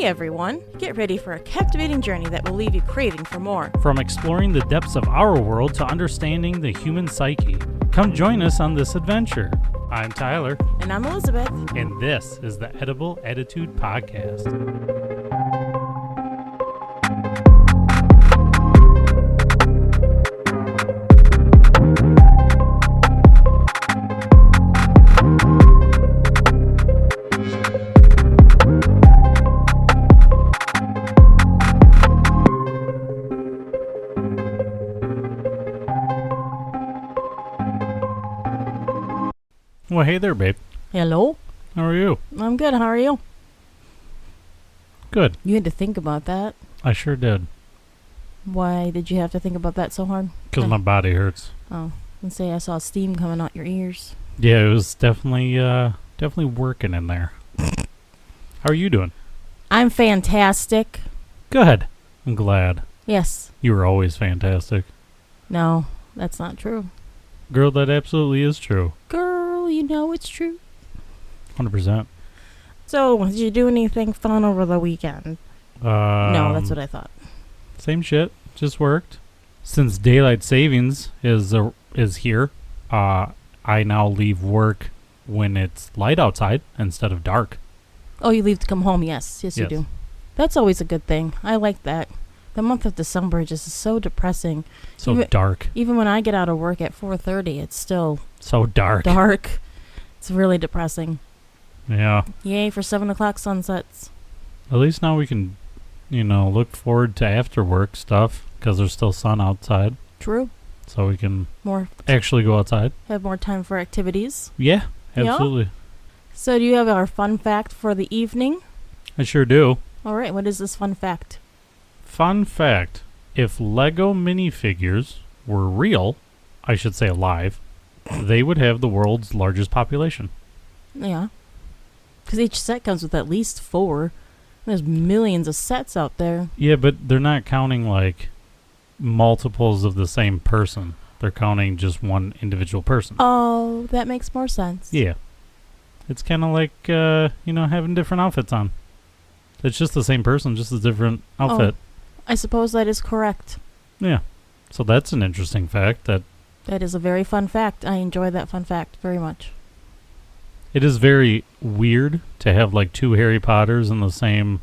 Hey everyone, get ready for a captivating journey that will leave you craving for more. From exploring the depths of our world to understanding the human psyche. Come join us on this adventure. I'm Tyler. And I'm Elizabeth. And this is the Edible Attitude Podcast. Well, hey there, babe. Hello. How are you? I'm good. How are you? Good. You had to think about that. I sure did. Why did you have to think about that so hard? Because my body hurts. Oh, and say I saw steam coming out your ears. Yeah, it was definitely working in there. How are you doing? I'm fantastic. Good. I'm glad. Yes. You were always fantastic. No, that's not true. Girl, that absolutely is true. Girl, you know it's true. 100%. So, did you do anything fun over the weekend? No, that's what I thought. Same shit. Just worked. Since daylight savings is here, I now leave work when it's light outside instead of dark. Oh, you leave to come home. Yes, you do. That's always a good thing. I like that. The month of December just is so depressing. So dark. Even when I get out of work at 4:30, it's still so dark. It's really depressing. Yeah. Yay for 7 o'clock sunsets. At least now we can, look forward to after work stuff because there's still sun outside. True. So we can actually go outside. Have more time for activities. Yeah, absolutely. Yeah. So do you have our fun fact for the evening? I sure do. All right. What is this fun fact? Fun fact. If Lego minifigures were real, I should say alive, they would have the world's largest population. Yeah. Because each set comes with at least 4. There's millions of sets out there. Yeah, but they're not counting, multiples of the same person. They're counting just one individual person. Oh, that makes more sense. Yeah. It's kind of like, having different outfits on. It's just the same person, just a different outfit. Oh, I suppose that is correct. Yeah. So that's an interesting fact. That is a very fun fact. I enjoy that fun fact very much. It is very weird to have, 2 Harry Potters in the same,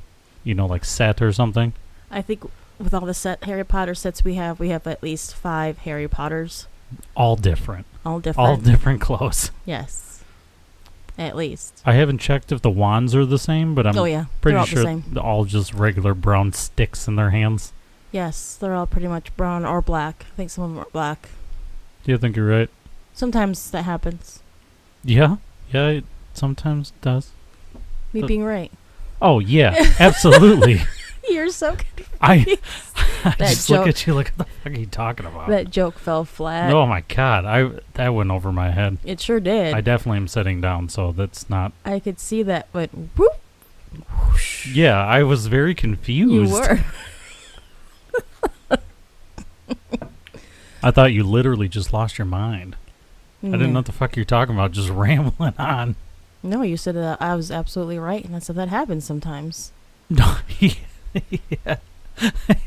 set or something. I think with all the Harry Potter sets we have at least 5 Harry Potters. All different. All different. All different clothes. Yes. At least. I haven't checked if the wands are the same, but I'm pretty sure they're all just regular brown sticks in their hands. Yes, they're all pretty much brown or black. I think some of them are black. Do you think you're right? Sometimes that happens. Yeah, it sometimes does. Me being right. Oh, yeah, absolutely. You're so confused. I just look at you like, what the fuck are you talking about? That joke fell flat. Oh, my God. That went over my head. It sure did. I definitely am sitting down, so that's not... I could see that, but whoop. Whoosh. Yeah, I was very confused. You were. I thought you literally just lost your mind. Mm. I didn't know what the fuck you're talking about, just rambling on. No, you said that I was absolutely right, and I said that happens sometimes. No, yeah.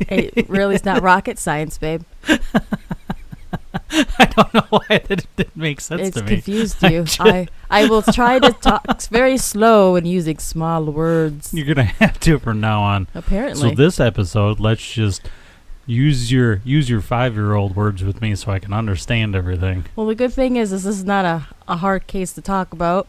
It really is not rocket science, babe. I don't know why that didn't make sense to me. It's confused you. I will try to talk very slow and using small words. You're going to have to from now on. Apparently. So this episode, let's just use your 5-year-old words with me so I can understand everything. Well, the good thing is this is not a hard case to talk about.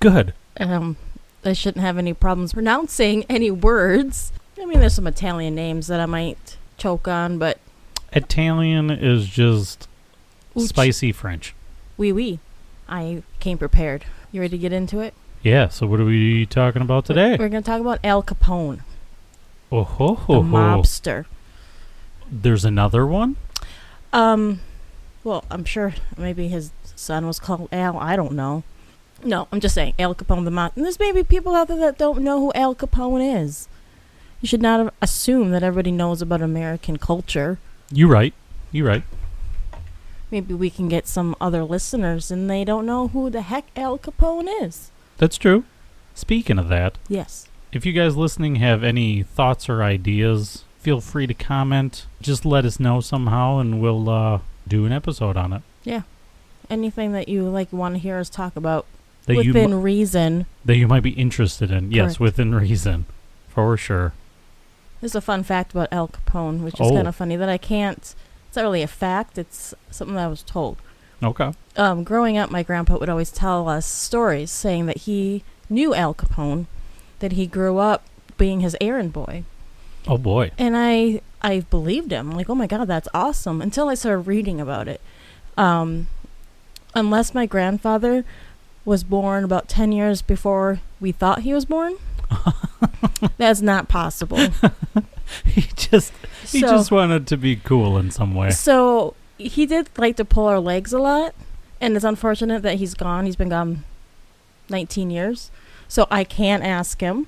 Good. I shouldn't have any problems pronouncing any words. I mean, there's some Italian names that I might choke on, but... Italian is just spicy French. Oui. I came prepared. You ready to get into it? Yeah, so what are we talking about today? We're going to talk about Al Capone. Oh, ho, ho, the mobster. There's another one? Well, I'm sure maybe his son was called Al. I don't know. No, I'm just saying, Al Capone the mobster. There's maybe people out there that don't know who Al Capone is. You should not assume that everybody knows about American culture. You're right. Maybe we can get some other listeners and they don't know who the heck Al Capone is. That's true. Speaking of that, yes, If you guys listening have any thoughts or ideas, feel free to comment. Just let us know somehow, and we'll do an episode on it. Yeah. Anything that you want to hear us talk about That within reason. That you might be interested in. Yes, Correct. within reason. For sure. There's a fun fact about Al Capone, which is kind of funny that I can't. It's not really a fact. It's something that I was told. Okay. Growing up, my grandpa would always tell us stories saying that he knew Al Capone, that he grew up being his errand boy. Oh, boy. And I believed him. I'm like, oh my God, that's awesome. Until I started reading about it. Unless my grandfather was born about 10 years before we thought he was born, that's not possible. He just wanted to be cool in some way. So he did like to pull our legs a lot, and it's unfortunate that he's gone. He's been gone 19 years, so I can't ask him.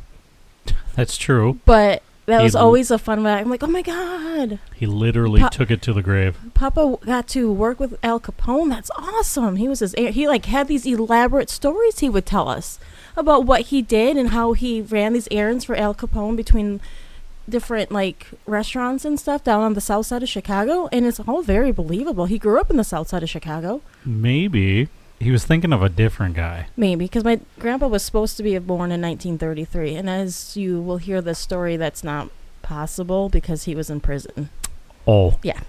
That's true. But that was always a fun fact. I'm like, oh my God. He literally took it to the grave. Papa got to work with Al Capone. That's awesome. He was he had these elaborate stories he would tell us about what he did and how he ran these errands for Al Capone between different restaurants and stuff down on the south side of Chicago, and it's all very believable. He grew up in the south side of Chicago. Maybe he was thinking of a different guy. Maybe, because my grandpa was supposed to be born in 1933, and as you will hear this story, that's not possible because he was in prison. Oh. Yeah.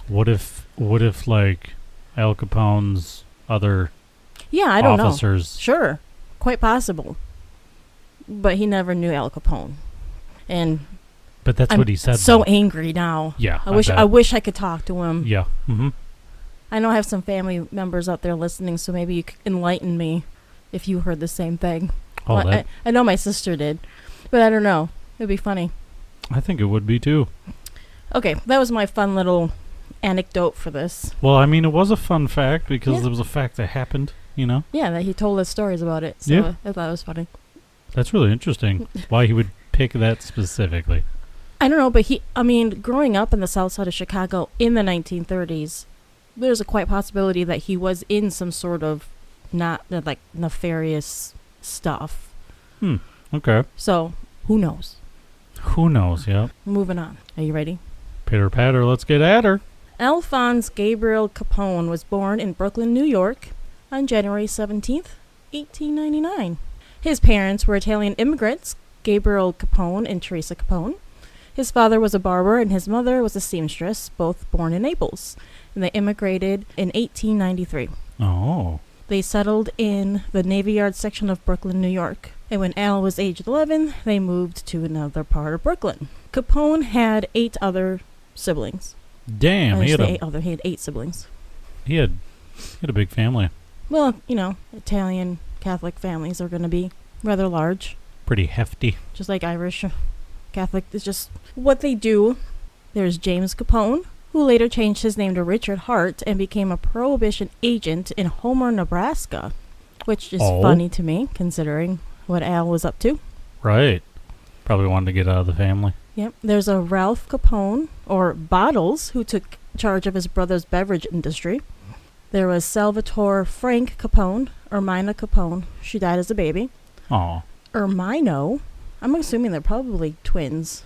What if Al Capone's other I don't officers? Know. Sure. Quite possible. But he never knew Al Capone. But that's what he said. So angry now. Yeah. I wish I could talk to him. Yeah. Mm-hmm. I know I have some family members out there listening, so maybe you could enlighten me if you heard the same thing. Oh, well, I know my sister did, but I don't know. It'd be funny. I think it would be too. Okay, that was my fun little anecdote for this. Well, I mean, it was a fun fact because it was a fact that happened, Yeah, that he told us stories about it, so yeah. I thought it was funny. That's really interesting. Why he would pick that specifically. I don't know, but growing up in the south side of Chicago in the 1930s, there's a quite possibility that he was in some sort of nefarious stuff. Okay. So, who knows? Who knows, yeah. Moving on. Are you ready? Pitter patter, let's get at her. Alphonse Gabriel Capone was born in Brooklyn, New York on January 17th, 1899. His parents were Italian immigrants, Gabriel Capone and Teresa Capone. His father was a barber and his mother was a seamstress, both born in Naples. And they immigrated in 1893. Oh. They settled in the Navy Yard section of Brooklyn, New York. And when Al was aged 11, they moved to another part of Brooklyn. Capone had 8 other siblings. Damn, he had 8 siblings. He had a big family. Well, Italian Catholic families are going to be rather large. Pretty hefty. Just like Irish Catholic is just what they do. There's James Capone, who later changed his name to Richard Hart and became a prohibition agent in Homer, Nebraska, which is funny to me, considering what Al was up to. Right. Probably wanted to get out of the family. Yep. There's a Ralph Capone, or Bottles, who took charge of his brother's beverage industry. There was Salvatore Frank Capone, Ermina Capone. She died as a baby. Aw. Ermino, I'm assuming they're probably twins.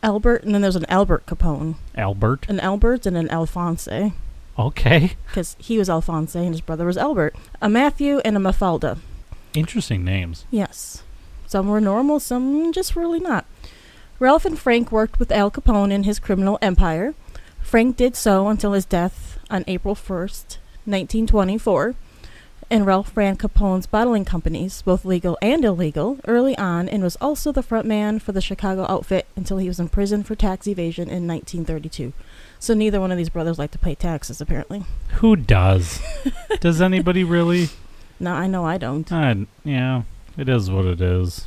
Albert, and then there's an Albert Capone. Albert? An Albert and an Alphonse. Okay. Because he was Alphonse and his brother was Albert. A Matthew and a Mafalda. Interesting names. Yes. Some were normal, some just really not. Ralph and Frank worked with Al Capone in his criminal empire. Frank did so until his death on April 1st, 1924. And Ralph ran Capone's bottling companies, both legal and illegal, early on, and was also the front man for the Chicago outfit until he was in prison for tax evasion in 1932. So neither one of these brothers like to pay taxes, apparently. Who does? Does anybody really? No, I know I don't. Yeah, it is what it is.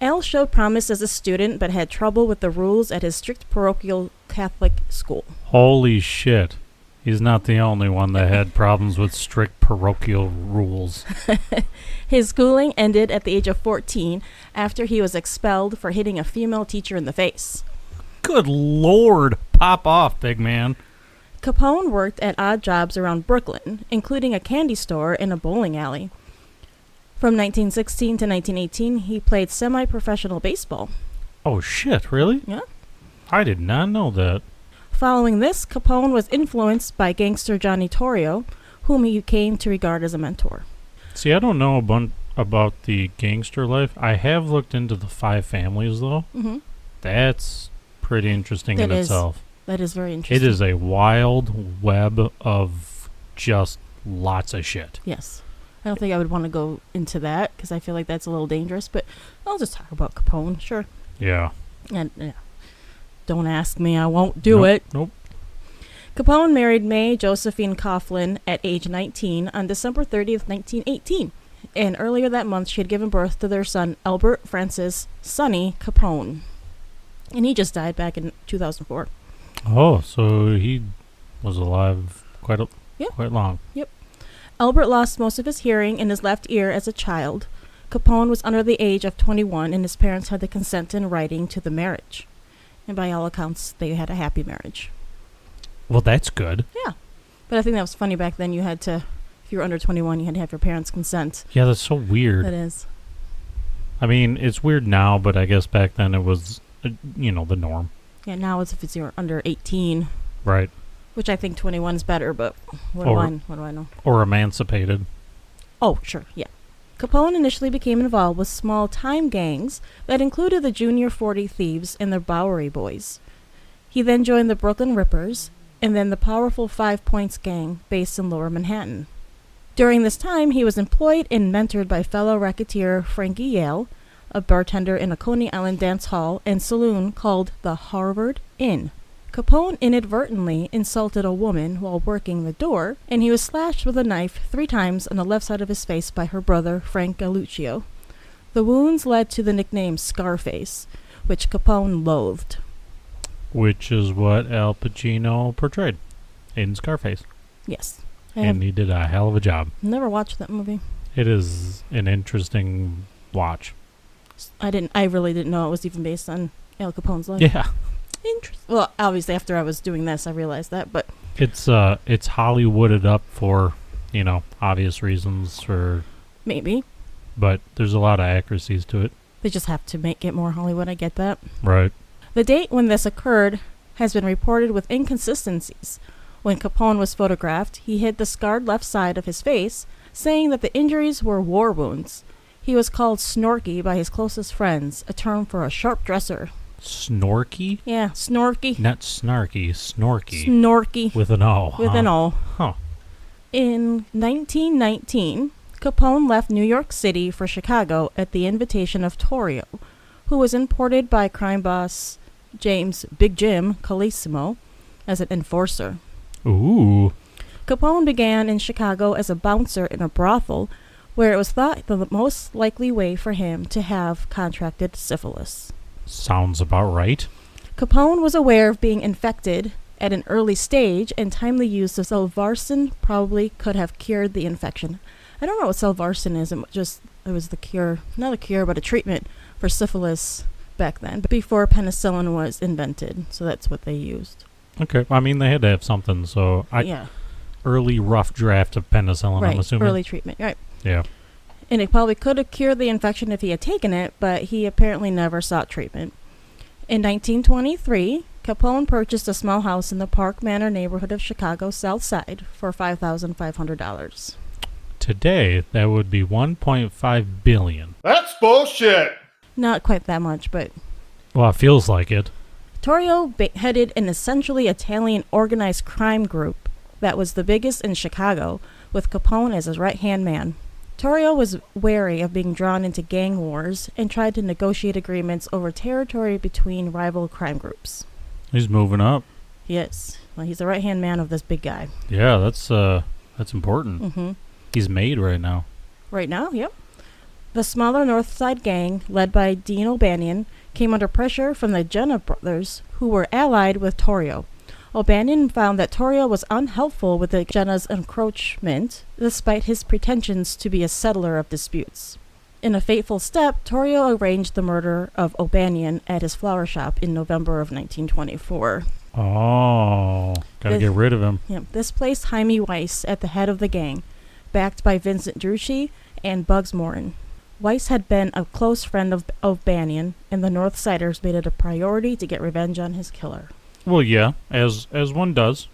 Al showed promise as a student, but had trouble with the rules at his strict parochial Catholic school. Holy shit. He's not the only one that had problems with strict parochial rules. His schooling ended at the age of 14 after he was expelled for hitting a female teacher in the face. Good Lord. Pop off, big man. Capone worked at odd jobs around Brooklyn, including a candy store and a bowling alley. From 1916 to 1918, he played semi-professional baseball. Oh, shit, really? Yeah. I did not know that. Following this, Capone was influenced by gangster Johnny Torrio, whom he came to regard as a mentor. See, I don't know about the gangster life. I have looked into the five families, though. Mm-hmm. That's pretty interesting in itself. That is very interesting. It is a wild web of just lots of shit. Yes. I don't think I would want to go into that because I feel like that's a little dangerous, but I'll just talk about Capone, sure. Yeah. And don't ask me, I won't do it. Nope. Capone married Mae Josephine Coughlin at age 19 on December 30th, 1918. And earlier that month, she had given birth to their son, Albert Francis Sonny Capone. And he just died back in 2004. Oh, so he was alive quite long. Yep. Albert lost most of his hearing in his left ear as a child. Capone was under the age of 21, and his parents had the consent in writing to the marriage. And by all accounts, they had a happy marriage. Well, that's good. Yeah. But I think that was funny back then. You had to, if you were under 21, you had to have your parents' consent. Yeah, that's so weird. That is. I mean, it's weird now, but I guess back then it was, the norm. Yeah, now it's if you're under 18. Right. Which I think 21 is better, but what do I know? Or emancipated. Oh, sure, yeah. Capone initially became involved with small-time gangs that included the Junior 40 Thieves and the Bowery Boys. He then joined the Brooklyn Rippers, and then the powerful 5 Points gang based in Lower Manhattan. During this time, he was employed and mentored by fellow racketeer Frankie Yale, a bartender in a Coney Island dance hall and saloon called the Harvard Inn. Capone inadvertently insulted a woman while working the door, and he was slashed with a knife 3 times on the left side of his face by her brother, Frank Galluccio. The wounds led to the nickname Scarface, which Capone loathed. Which is what Al Pacino portrayed in Scarface. Yes. And he did a hell of a job. Never watched that movie. It is an interesting watch. I really didn't know it was even based on Al Capone's life. Yeah. Well, obviously after I was doing this, I realized that, but it's Hollywooded up for, obvious reasons for maybe. But there's a lot of accuracies to it. They just have to make it more Hollywood, I get that. Right. The date when this occurred has been reported with inconsistencies. When Capone was photographed, he hid the scarred left side of his face, saying that the injuries were war wounds. He was called Snorky by his closest friends, a term for a sharp dresser. Snorky? Yeah, Snorky. Not snarky, snorky. Snorky. With an O. With an O. Huh. In 1919, Capone left New York City for Chicago at the invitation of Torrio, who was imported by crime boss James Big Jim Colosimo as an enforcer. Ooh. Capone began in Chicago as a bouncer in a brothel, where it was thought the most likely way for him to have contracted syphilis. Sounds about right. Capone was aware of being infected at an early stage, and timely use of Salvarsan probably could have cured the infection. I don't know what Salvarsan is. It was the cure, not a cure, but a treatment for syphilis back then, but before penicillin was invented. So that's what they used. Okay. I mean, they had to have something, so early rough draft of penicillin, right, I'm assuming. Early treatment, right. Yeah. And it probably could have cured the infection if he had taken it, but he apparently never sought treatment. In 1923, Capone purchased a small house in the Park Manor neighborhood of Chicago's South Side for $5,500. Today, that would be $1.5 billion. That's bullshit! Not quite that much, but... Well, it feels like it. Torrio headed an essentially Italian organized crime group that was the biggest in Chicago, with Capone as his right-hand man. Torrio was wary of being drawn into gang wars and tried to negotiate agreements over territory between rival crime groups. He's moving up. He is. Well, he's the right-hand man of this big guy. Yeah, that's important. Mm-hmm. He's made right now. Right now, yep. The smaller North Side gang, led by Dean O'Banion, came under pressure from the Jenna brothers, who were allied with Torrio. O'Banion found that Torrio was unhelpful with the Jenna's encroachment, despite his pretensions to be a settler of disputes. In a fateful step, Torrio arranged the murder of O'Banion at his flower shop in November of 1924. Oh, gotta get rid of him. This placed Jaime Weiss at the head of the gang, backed by Vincent Drucci and Bugs Morin. Weiss had been a close friend of Banyan, and the Northsiders made it a priority to get revenge on his killer. Well, yeah, as one does.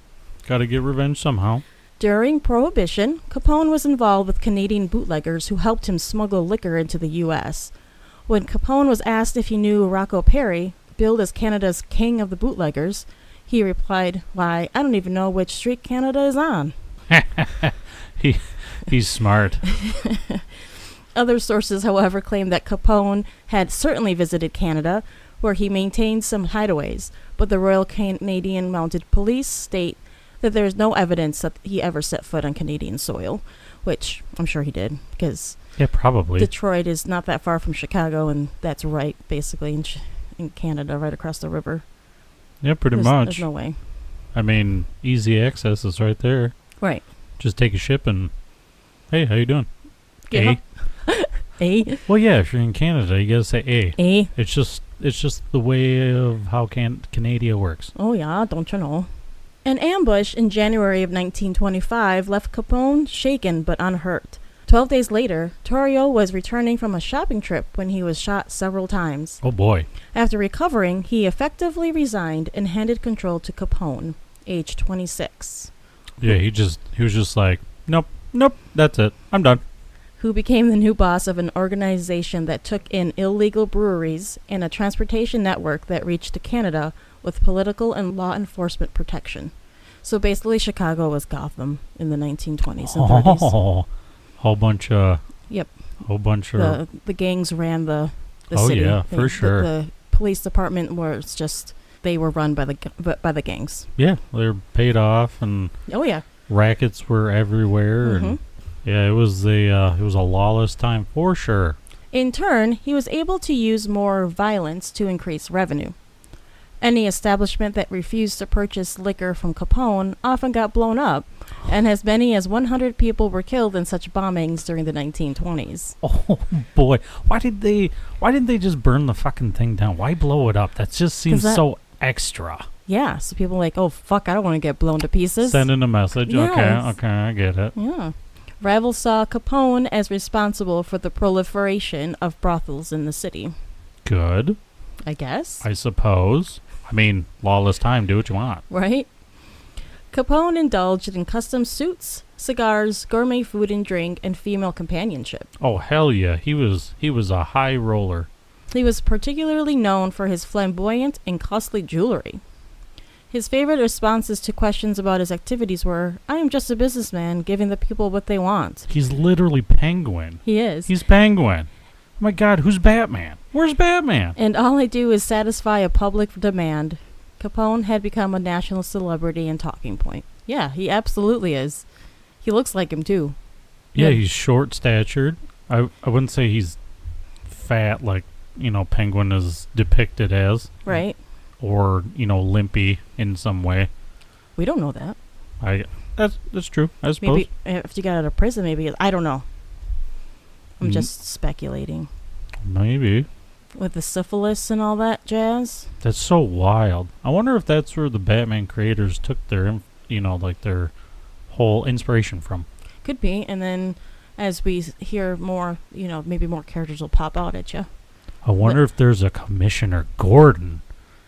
Gotta get revenge somehow. During Prohibition, Capone was involved with Canadian bootleggers who helped him smuggle liquor into the U.S. When Capone was asked if he knew Rocco Perry, billed as Canada's king of the bootleggers, he replied, "Why, I don't even know which street Canada is on." He's smart. Other sources, however, claim that Capone had certainly visited Canada, where he maintained some hideaways, but the Royal Canadian Mounted Police state that there is no evidence that he ever set foot on Canadian soil, which I'm sure he did, because Yeah, probably. Detroit is not that far from Chicago, and that's right, basically, in Canada, right across the river. Yeah, pretty There's much. no way. I mean, easy access is right there. Right. Just take a ship and, hey, how you doing? Yeah. A. Well, yeah, if you're in Canada, you gotta say A. A. It's just the way of how Canada works. Oh, yeah, don't you know? An ambush in January of 1925 left Capone shaken but unhurt. 12 days later, Torrio was returning from a shopping trip when he was shot several times. Oh, boy. After recovering, he effectively resigned and handed control to Capone, age 26. Yeah, he was just like, nope, that's it. I'm done. Who became the new boss of an organization that took in illegal breweries and a transportation network that reached to Canada with political and law enforcement protection. So basically, Chicago was Gotham in the 1920s and 30s. Oh, whole bunch of... Yep. Whole bunch of... The gangs ran the oh, city. yeah, for sure. The police department was just... They were run by the gangs. Yeah, they were paid off, and... Oh, yeah. Rackets were everywhere, and... Yeah, it was a lawless time for sure. In turn, he was able to use more violence to increase revenue. Any establishment that refused to purchase liquor from Capone often got blown up, and as many as 100 people were killed in such bombings during the 1920s. Oh boy, why didn't they just burn the fucking thing down? Why blow it up? That just seems so extra. Yeah, so people are like, oh fuck, I don't want to get blown to pieces. Sending a message. Yes. Okay, I get it. Yeah. Rivals saw Capone as responsible for the proliferation of brothels in the city. Good. I guess. I suppose. I mean, lawless time, do what you want. Right? Capone indulged in custom suits, cigars, gourmet food and drink, and female companionship. Oh, hell yeah. He was a high roller. He was particularly known for his flamboyant and costly jewelry. His favorite responses to questions about his activities were, "I am just a businessman giving the people what they want." He's literally Penguin. He is. He's Penguin. Oh my God, who's Batman? Where's Batman? And all I do is satisfy a public demand. Capone had become a national celebrity and talking point. Yeah, he absolutely is. He looks like him, too. Yeah, he's short-statured. I wouldn't say he's fat like, Penguin is depicted as. Right. Or, limpy in some way. We don't know that. That's true, I suppose. Maybe if you got out of prison, maybe. I don't know. I'm just speculating. Maybe. With the syphilis and all that jazz. That's so wild. I wonder if that's where the Batman creators took their, their whole inspiration from. Could be. And then as we hear more, maybe more characters will pop out at you. I wonder if there's a Commissioner Gordon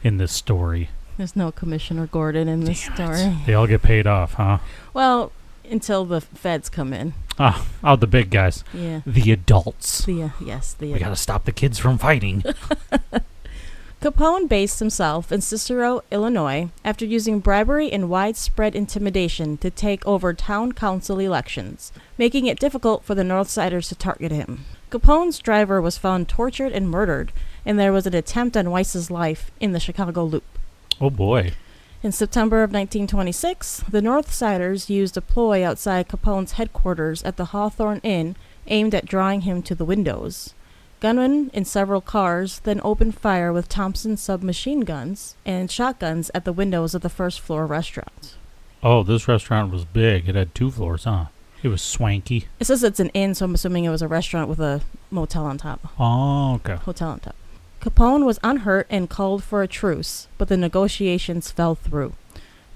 in this story. There's no Commissioner Gordon in this story. They all get paid off, huh? Well, until the feds come in. The big guys. Yeah. The adults. We gotta stop the kids from fighting. Capone based himself in Cicero, Illinois, after using bribery and widespread intimidation to take over town council elections, making it difficult for the Northsiders to target him. Capone's driver was found tortured and murdered, and there was an attempt on Weiss's life in the Chicago Loop. Oh boy. In September of 1926, the Northsiders used a ploy outside Capone's headquarters at the Hawthorne Inn aimed at drawing him to the windows. Gunmen in several cars then opened fire with Thompson submachine guns and shotguns at the windows of the first-floor restaurant. Oh, this restaurant was big. It had 2 floors, huh? It was swanky. It says it's an inn, so I'm assuming it was a restaurant with a motel on top. Oh, okay. Hotel on top. Capone was unhurt and called for a truce, but the negotiations fell through.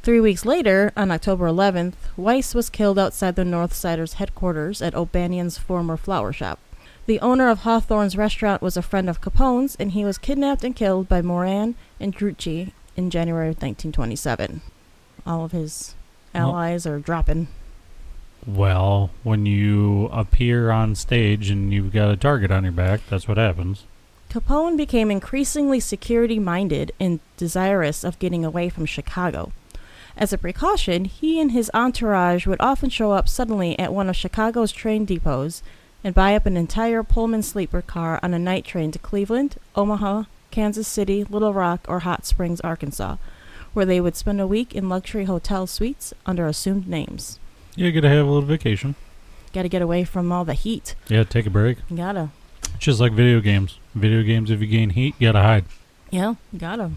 3 weeks later, on October 11th, Weiss was killed outside the Northsiders' headquarters at O'Banion's former flower shop. The owner of Hawthorne's restaurant was a friend of Capone's, and he was kidnapped and killed by Moran and Drucci in January of 1927. All of his allies are dropping. Well, when you appear on stage and you've got a target on your back, that's what happens. Capone became increasingly security-minded and desirous of getting away from Chicago. As a precaution, he and his entourage would often show up suddenly at one of Chicago's train depots and buy up an entire Pullman sleeper car on a night train to Cleveland, Omaha, Kansas City, Little Rock, or Hot Springs, Arkansas, where they would spend a week in luxury hotel suites under assumed names. You gotta have a little vacation. Gotta get away from all the heat. Yeah, take a break. You gotta. It's just like video games. Video games, if you gain heat, you gotta hide. Yeah, you gotta.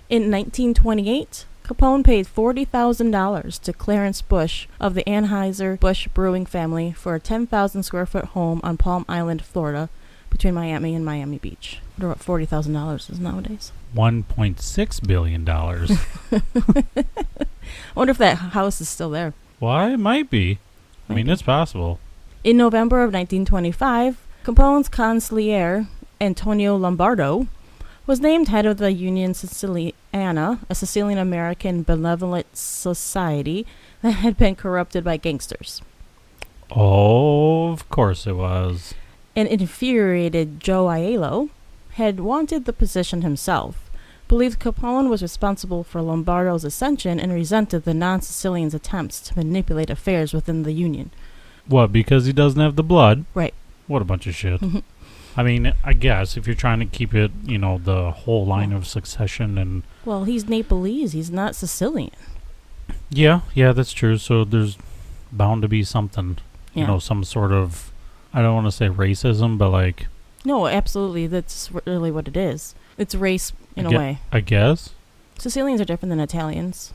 In 1928, Capone paid $40,000 to Clarence Bush of the Anheuser-Busch Brewing family for a 10,000 square foot home on Palm Island, Florida, between Miami and Miami Beach. I wonder what $40,000 is nowadays. $1.6 billion. I wonder if that house is still there. Why? It might be. I mean, Maybe. it's possible. In November of 1925, Capone's consigliere, Antonio Lombardo, was named head of the Union Siciliana, a Sicilian-American benevolent society that had been corrupted by gangsters. Oh, of course it was. An infuriated Joe Aiello had wanted the position himself, believed Capone was responsible for Lombardo's ascension, and resented the non-Sicilians' attempts to manipulate affairs within the Union. What, because he doesn't have the blood? Right. What a bunch of shit. I mean, I guess if you're trying to keep it, the whole line of succession and... Well, he's Nepalese. He's not Sicilian. Yeah, that's true. So there's bound to be something, some sort of, I don't want to say racism, but like... No, absolutely. That's really what it is. It's race in a way. I guess. Sicilians are different than Italians.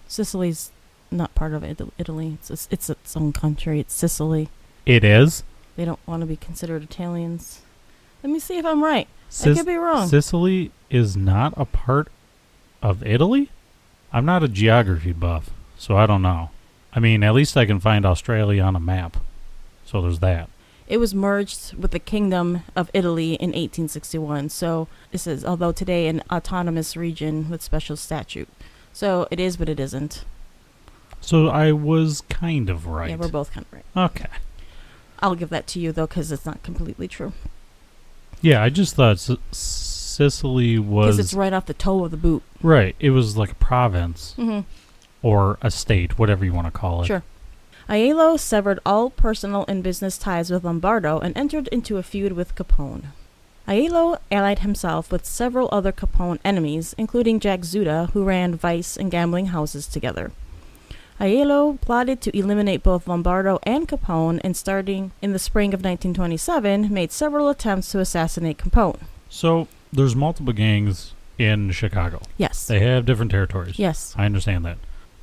Sicily's not part of Italy. It's its own country. It's Sicily. It is? They don't want to be considered Italians. Let me see if I'm right. I could be wrong. Sicily is not a part of Italy? I'm not a geography buff, so I don't know. I mean, at least I can find Australia on a map. So there's that. It was merged with the Kingdom of Italy in 1861. So this is, although today, an autonomous region with special statute. So it is, but it isn't. So I was kind of right. Yeah, we're both kind of right. Okay. I'll give that to you, though, because it's not completely true. Yeah, I just thought Sicily was... Because it's right off the toe of the boot. Right. It was like a province. Mm-hmm. Or a state, whatever you want to call it. Sure. Aiello severed all personal and business ties with Lombardo and entered into a feud with Capone. Aiello allied himself with several other Capone enemies, including Jack Zuda, who ran vice and gambling houses together. Aiello plotted to eliminate both Lombardo and Capone, and starting in the spring of 1927, made several attempts to assassinate Capone. So, there's multiple gangs in Chicago. Yes. They have different territories. Yes. I understand that.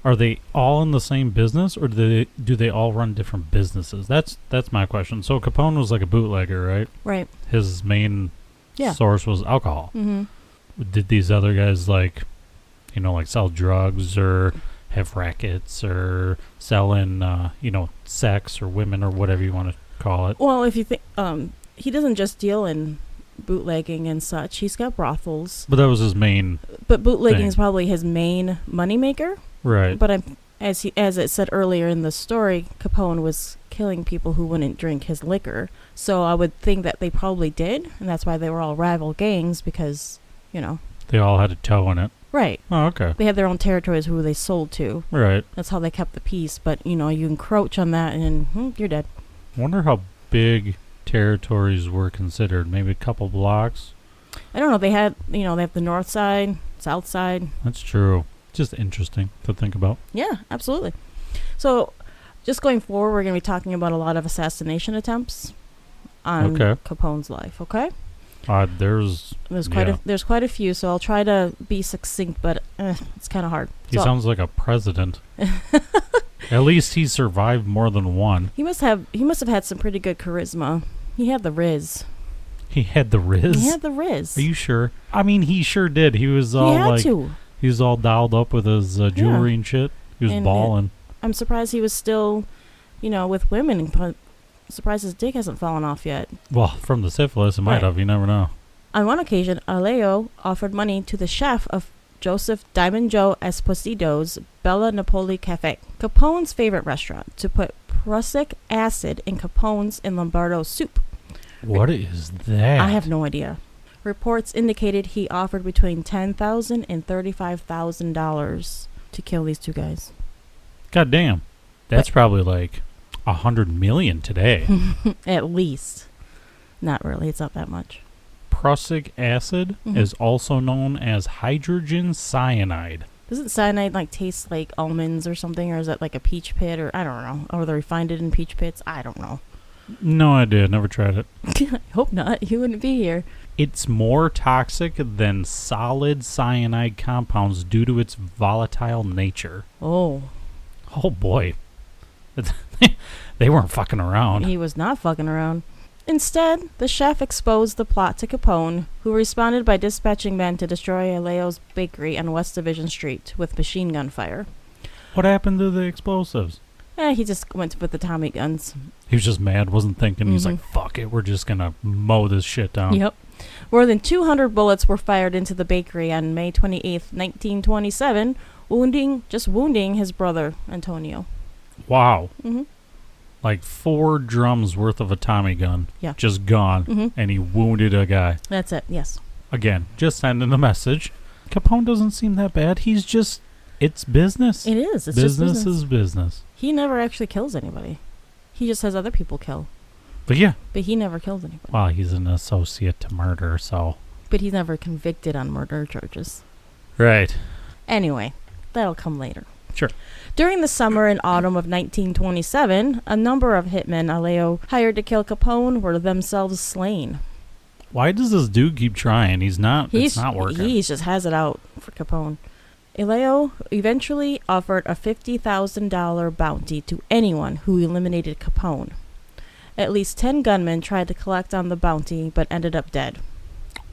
Are they all in the same business, or do they all run different businesses? That's my question. So Capone was like a bootlegger, right? Right. His main source was alcohol. Mm-hmm. Did these other guys like sell drugs or have rackets or selling, sex or women or whatever you want to call it? Well, if you think, he doesn't just deal in bootlegging and such. He's got brothels. But that was his main. But bootlegging thing. is probably his main moneymaker. Right. But as it said earlier in the story, Capone was killing people who wouldn't drink his liquor. So I would think that they probably did, and that's why they were all rival gangs, because, They all had a toe in it. Right. Oh, okay. They had their own territories who they sold to. Right. That's how they kept the peace. But, you encroach on that and you're dead. I wonder how big territories were considered. Maybe a couple blocks? I don't know. They had, they have the north side, south side. That's true. Just interesting to think about. Yeah, absolutely. So, just going forward, we're going to be talking about a lot of assassination attempts on Capone's life, okay? There's quite a few, so I'll try to be succinct, but it's kind of hard. He sounds like a president. At least he survived more than one. He must have had some pretty good charisma. He had the Riz. He had the Riz? He had the Riz. Are you sure? I mean, he sure did. He was all he had to. He's all dialed up with his jewelry and shit. He was balling. I'm surprised he was still, with women. Surprised his dick hasn't fallen off yet. Well, from the syphilis, it might have. You never know. On one occasion, Aleo offered money to the chef of Joseph Diamond Joe Esposito's Bella Napoli Cafe, Capone's favorite restaurant, to put prussic acid in Capone's and Lombardo's soup. What is that? I have no idea. Reports indicated he offered between $10,000 and $35,000 to kill these two guys. God damn. That's probably like $100 million today. At least. Not really. It's not that much. Prussic acid is also known as hydrogen cyanide. Doesn't cyanide taste like almonds or something, or is that like a peach pit, or I don't know, or they refined it in peach pits? I don't know. No idea. Never tried it. I hope not. You wouldn't be here. It's more toxic than solid cyanide compounds due to its volatile nature. Oh boy. They weren't fucking around. He was not fucking around. Instead, the chef exposed the plot to Capone, who responded by dispatching men to destroy Aleo's bakery on West Division Street with machine gun fire. What happened to the explosives? He just went with the Tommy guns. He was just mad, wasn't thinking. He's like, fuck it, we're just gonna mow this shit down. Yep. More than 200 bullets were fired into the bakery on May 28th, 1927, wounding his brother, Antonio. Wow. Like 4 drums worth of a Tommy gun. Yeah. Just gone. And he wounded a guy. That's it, yes. Again, just sending a message. Capone doesn't seem that bad. He's just, it's business. It is. It's business just business. is business. He never actually kills anybody. He just has other people kill. But yeah. But he never kills anybody. Well, he's an associate to murder, so. But he's never convicted on murder charges. Right. Anyway, that'll come later. Sure. During the summer and autumn of 1927, a number of hitmen Aleo hired to kill Capone were themselves slain. Why does this dude keep trying? It's not working. He just has it out for Capone. Aleo eventually offered a $50,000 bounty to anyone who eliminated Capone. At least 10 gunmen tried to collect on the bounty, but ended up dead.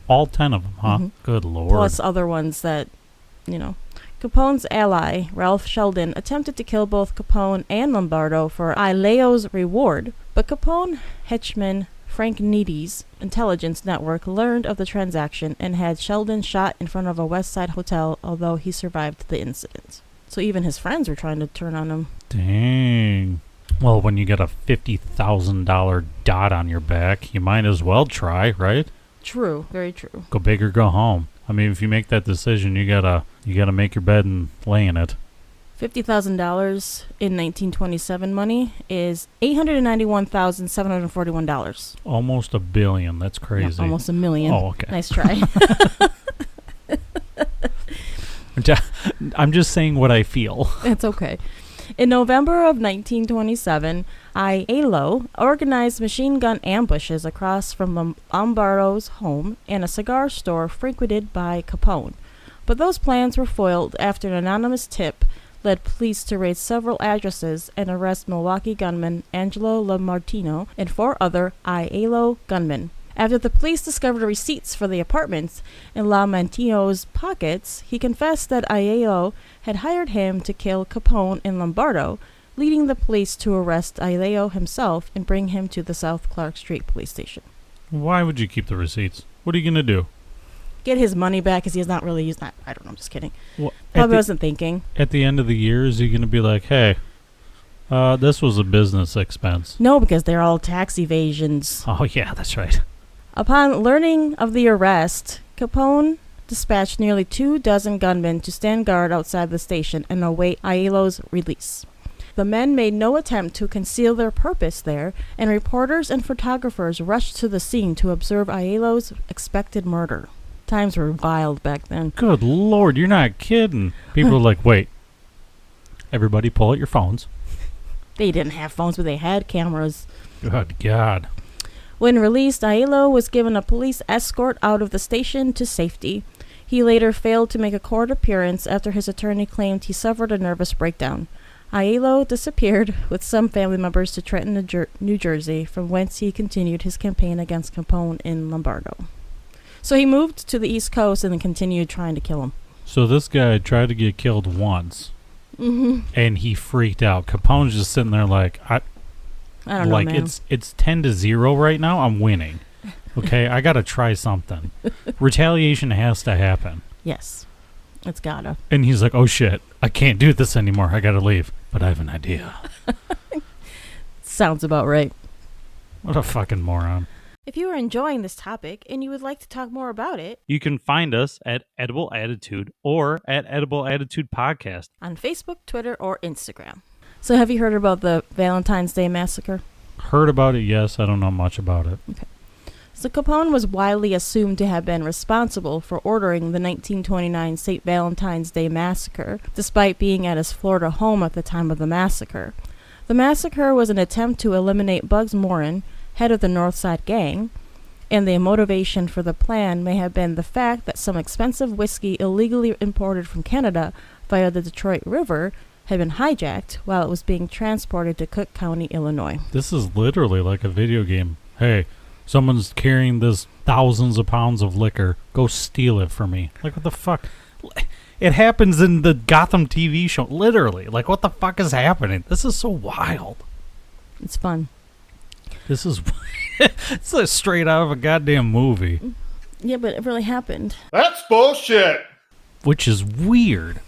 All 10 of them, huh? Good Lord. Plus other ones that, Capone's ally, Ralph Sheldon, attempted to kill both Capone and Lombardo for Aleo's reward, but Capone henchman Frank Needy's intelligence network learned of the transaction and had Sheldon shot in front of a West Side hotel, although he survived the incident. So even his friends were trying to turn on him. Dang. Well, when you got a $50,000 dot on your back, you might as well try, right? True, very true. Go big or go home. I mean, if you make that decision, you gotta make your bed and lay in it. $50,000 in 1927 money is $891,741. Almost $1 billion. That's crazy. Yeah, almost $1 million. Oh, okay. Nice try. I'm just saying what I feel. It's okay. In November of 1927, Aiello organized machine gun ambushes across from Lombardo's home and a cigar store frequented by Capone. But those plans were foiled after an anonymous tip led police to raid several addresses and arrest Milwaukee gunman Angelo Lamartino and 4 other Aiello gunmen. After the police discovered receipts for the apartments in Lamartino's pockets, he confessed that Aiello had hired him to kill Capone and Lombardo, leading the police to arrest Aiello himself and bring him to the South Clark Street police station. Why would you keep the receipts? What are you going to do? Get his money back because he has not really used that. I don't know, I'm just kidding. Well, Probably wasn't thinking. At the end of the year, is he going to be like, hey, this was a business expense? No, because they're all tax evasions. Oh, yeah, that's right. Upon learning of the arrest, Capone dispatched nearly 24 gunmen to stand guard outside the station and await Aiello's release. The men made no attempt to conceal their purpose there, and reporters and photographers rushed to the scene to observe Aiello's expected murder. Times were wild back then. Good Lord, you're not kidding. People are like, wait, everybody pull out your phones. They didn't have phones, but they had cameras. Good God. When released, Aiello was given a police escort out of the station to safety. He later failed to make a court appearance after his attorney claimed he suffered a nervous breakdown. Aiello disappeared with some family members to Trenton, New Jersey, from whence he continued his campaign against Capone in Lombardo. So he moved to the East Coast and then continued trying to kill him. So this guy tried to get killed once, and he freaked out. Capone's just sitting there like, I don't know, man. It's 10-0 right now. I'm winning. Okay, I gotta try something. Retaliation has to happen. Yes, it's gotta. And he's like, oh shit, I can't do this anymore. I gotta leave. But I have an idea. Sounds about right. What a fucking moron. If you are enjoying this topic and you would like to talk more about it, you can find us at Edible Attitude or at Edible Attitude Podcast on Facebook, Twitter, or Instagram. So have you heard about the Valentine's Day Massacre? Heard about it, yes. I don't know much about it. Okay. So Capone was widely assumed to have been responsible for ordering the 1929 St. Valentine's Day Massacre, despite being at his Florida home at the time of the massacre. The massacre was an attempt to eliminate Bugs Moran, head of the North Side Gang, and the motivation for the plan may have been the fact that some expensive whiskey illegally imported from Canada via the Detroit River had been hijacked while it was being transported to Cook County, Illinois. This is literally like a video game. Hey, someone's carrying this thousands of pounds of liquor. Go steal it for me. Like, what the fuck? It happens in the Gotham TV show. Literally. Like, what the fuck is happening? This is so wild. It's fun. This is... it's like straight out of a goddamn movie. Yeah, but it really happened. That's bullshit! Which is weird.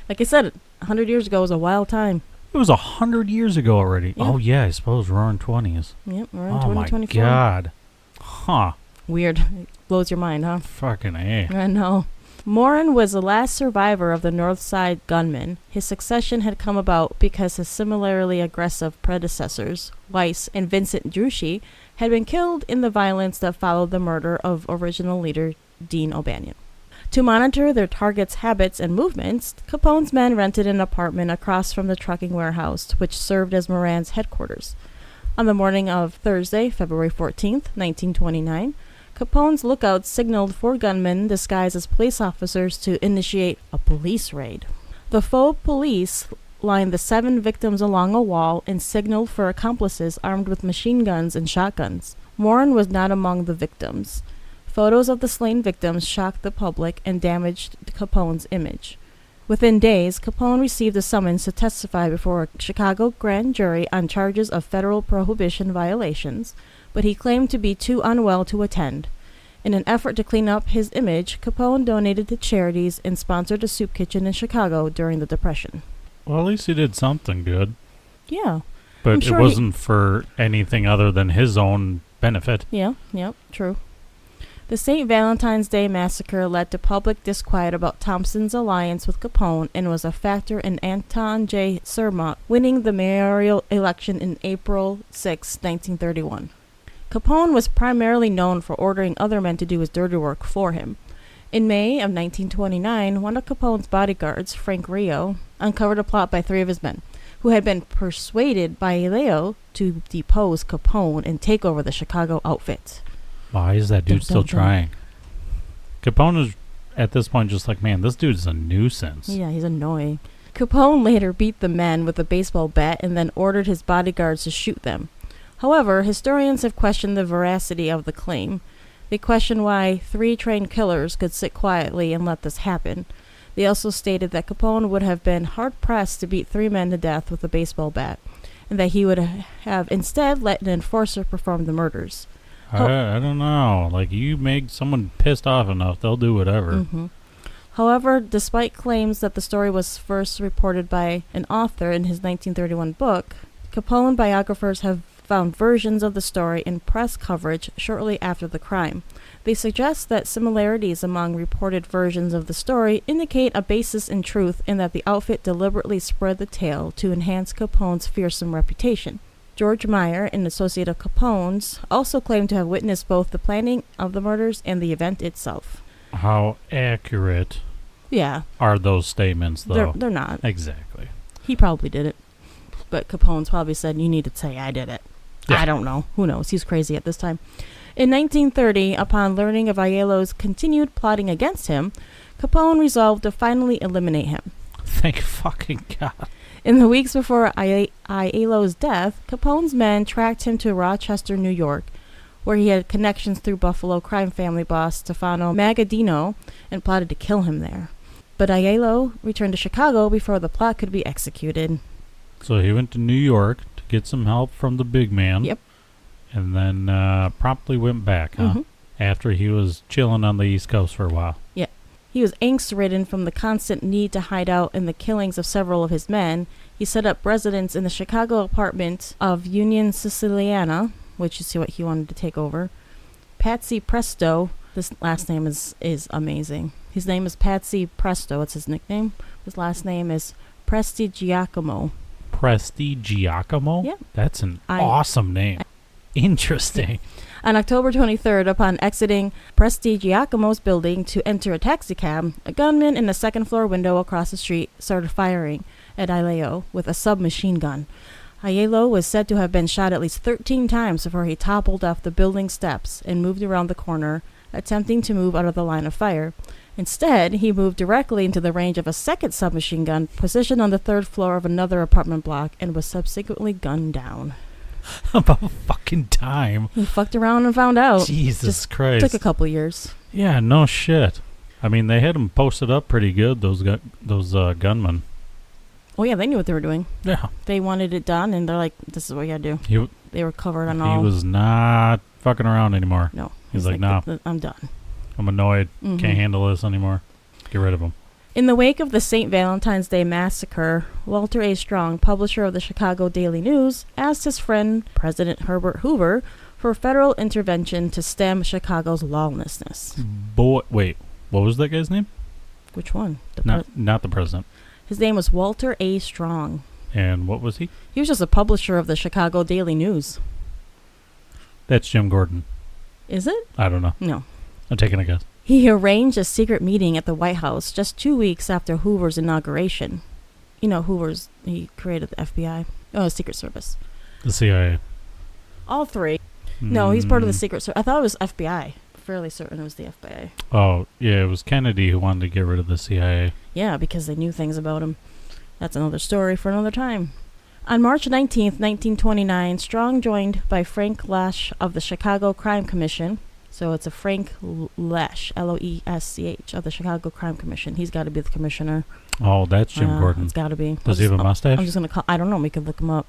Like I said, 100 years ago was a wild time. It was 100 years ago already. Yeah. Oh, yeah, I suppose roaring 20s. Yep, we're in Oh, 2024. my God. Huh. Weird. It blows your mind, huh? Fucking A. I know. Moran was the last survivor of the North Side gunmen. His succession had come about because his similarly aggressive predecessors, Weiss and Vincent Druschi, had been killed in the violence that followed the murder of original leader Dean O'Banion. To monitor their targets' habits and movements, Capone's men rented an apartment across from the trucking warehouse, which served as Moran's headquarters. On the morning of Thursday, February 14th, 1929, Capone's lookouts signaled 4 gunmen disguised as police officers to initiate a police raid. The faux police lined the 7 victims along a wall and signaled for accomplices armed with machine guns and shotguns. Moran was not among the victims. Photos of the slain victims shocked the public and damaged Capone's image. Within days, Capone received a summons to testify before a Chicago grand jury on charges of federal prohibition violations, but he claimed to be too unwell to attend. In an effort to clean up his image, Capone donated to charities and sponsored a soup kitchen in Chicago during the Depression. Well, at least he did something good. Yeah. But it wasn't for anything other than his own benefit. Yeah, true. The St. Valentine's Day Massacre led to public disquiet about Thompson's alliance with Capone and was a factor in Anton J. Surmont winning the mayoral election in April 6, 1931. Capone was primarily known for ordering other men to do his dirty work for him. In May of 1929, one of Capone's bodyguards, Frank Rio, uncovered a plot by 3 of his men, who had been persuaded by Leo to depose Capone and take over the Chicago outfit. Why is that dude still trying? Capone is, at this point, just like, man, this dude's a nuisance. Yeah, he's annoying. Capone later beat the men with a baseball bat and then ordered his bodyguards to shoot them. However, historians have questioned the veracity of the claim. They question why 3 trained killers could sit quietly and let this happen. They also stated that Capone would have been hard-pressed to beat 3 men to death with a baseball bat, and that he would have instead let an enforcer perform the murders. I don't know. Like, you make someone pissed off enough, they'll do whatever. Mm-hmm. However, despite claims that the story was first reported by an author in his 1931 book, Capone biographers have found versions of the story in press coverage shortly after the crime. They suggest that similarities among reported versions of the story indicate a basis in truth and that the outfit deliberately spread the tale to enhance Capone's fearsome reputation. George Meyer, an associate of Capone's, also claimed to have witnessed both the planning of the murders and the event itself. How accurate are those statements, though? They're not. Exactly. He probably did it. But Capone's probably said, you need to say I did it. Yeah. I don't know. Who knows? He's crazy at this time. In 1930, upon learning of Aiello's continued plotting against him, Capone resolved to finally eliminate him. Thank fucking God. In the weeks before Aiello's death, Capone's men tracked him to Rochester, New York, where he had connections through Buffalo crime family boss Stefano Magaddino and plotted to kill him there. But Aiello returned to Chicago before the plot could be executed. So he went to New York to get some help from the big man. Yep. And then promptly went back, huh? Mhm. After he was chilling on the East Coast for a while. Yeah. He was angst-ridden from the constant need to hide out in the killings of several of his men. He set up residence in the Chicago apartment of Union Siciliana, which is what he wanted to take over. Patsy Presto, this last name is amazing. His name is Patsy Presto, it's his nickname. His last name is Prestigiacomo. Prestigiacomo? Yeah. That's an awesome name. Interesting. On October 23rd, upon exiting Prestigiacomo's building to enter a taxicab, a gunman in the second-floor window across the street started firing at Aiello with a submachine gun. Aiello was said to have been shot at least 13 times before he toppled off the building steps and moved around the corner, attempting to move out of the line of fire. Instead, he moved directly into the range of a second submachine gun positioned on the third floor of another apartment block and was subsequently gunned down. About fucking time. He fucked around and found out. Jesus Christ. Took a couple years. Yeah, no shit. I mean, they had them posted up pretty good, those gunmen. Oh, yeah, they knew what they were doing. Yeah. They wanted it done, and they're like, this is what you gotta do. They were covered on all. He was not fucking around anymore. No. He's like, nah. I'm done. I'm annoyed. Mm-hmm. Can't handle this anymore. Get rid of him. In the wake of the St. Valentine's Day massacre, Walter A. Strong, publisher of the Chicago Daily News, asked his friend, President Herbert Hoover, for federal intervention to stem Chicago's lawlessness. Wait, what was that guy's name? Which one? Not the president. His name was Walter A. Strong. And what was he? He was just a publisher of the Chicago Daily News. That's Jim Gordon. Is it? I don't know. No. I'm taking a guess. He arranged a secret meeting at the White House just 2 weeks after Hoover's inauguration. You know, he created the FBI. Oh, Secret Service. The CIA. All three. No, he's part of the Secret Service. I thought it was FBI. Fairly certain it was the FBI. Oh, yeah, it was Kennedy who wanted to get rid of the CIA. Yeah, because they knew things about him. That's another story for another time. On March 19th, 1929, Strong joined by Frank Lesch of the Chicago Crime Commission. So it's a Frank Lesch, L-O-E-S-C-H, of the Chicago Crime Commission. He's got to be the commissioner. Oh, that's Jim Gordon. It's got to be. Does he have a mustache? I'm just going to call. I don't know. We could look him up.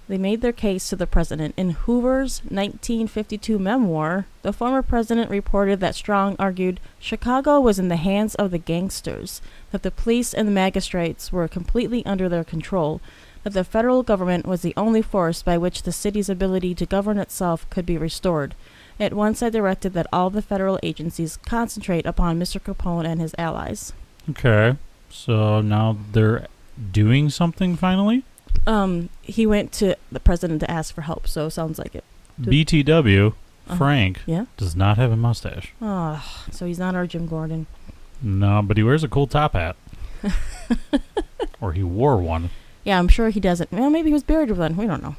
They made their case to the president. In Hoover's 1952 memoir, the former president reported that Strong argued Chicago was in the hands of the gangsters, that the police and the magistrates were completely under their control, that the federal government was the only force by which the city's ability to govern itself could be restored. At once I directed that all the federal agencies concentrate upon Mr. Capone and his allies. Okay. So now they're doing something finally? He went to the president to ask for help, so sounds like it. BTW, Frank, does not have a mustache. Oh, so he's not our Jim Gordon. No, but he wears a cool top hat. Or he wore one. Yeah, I'm sure he doesn't. Well, maybe he was buried with one. We don't know.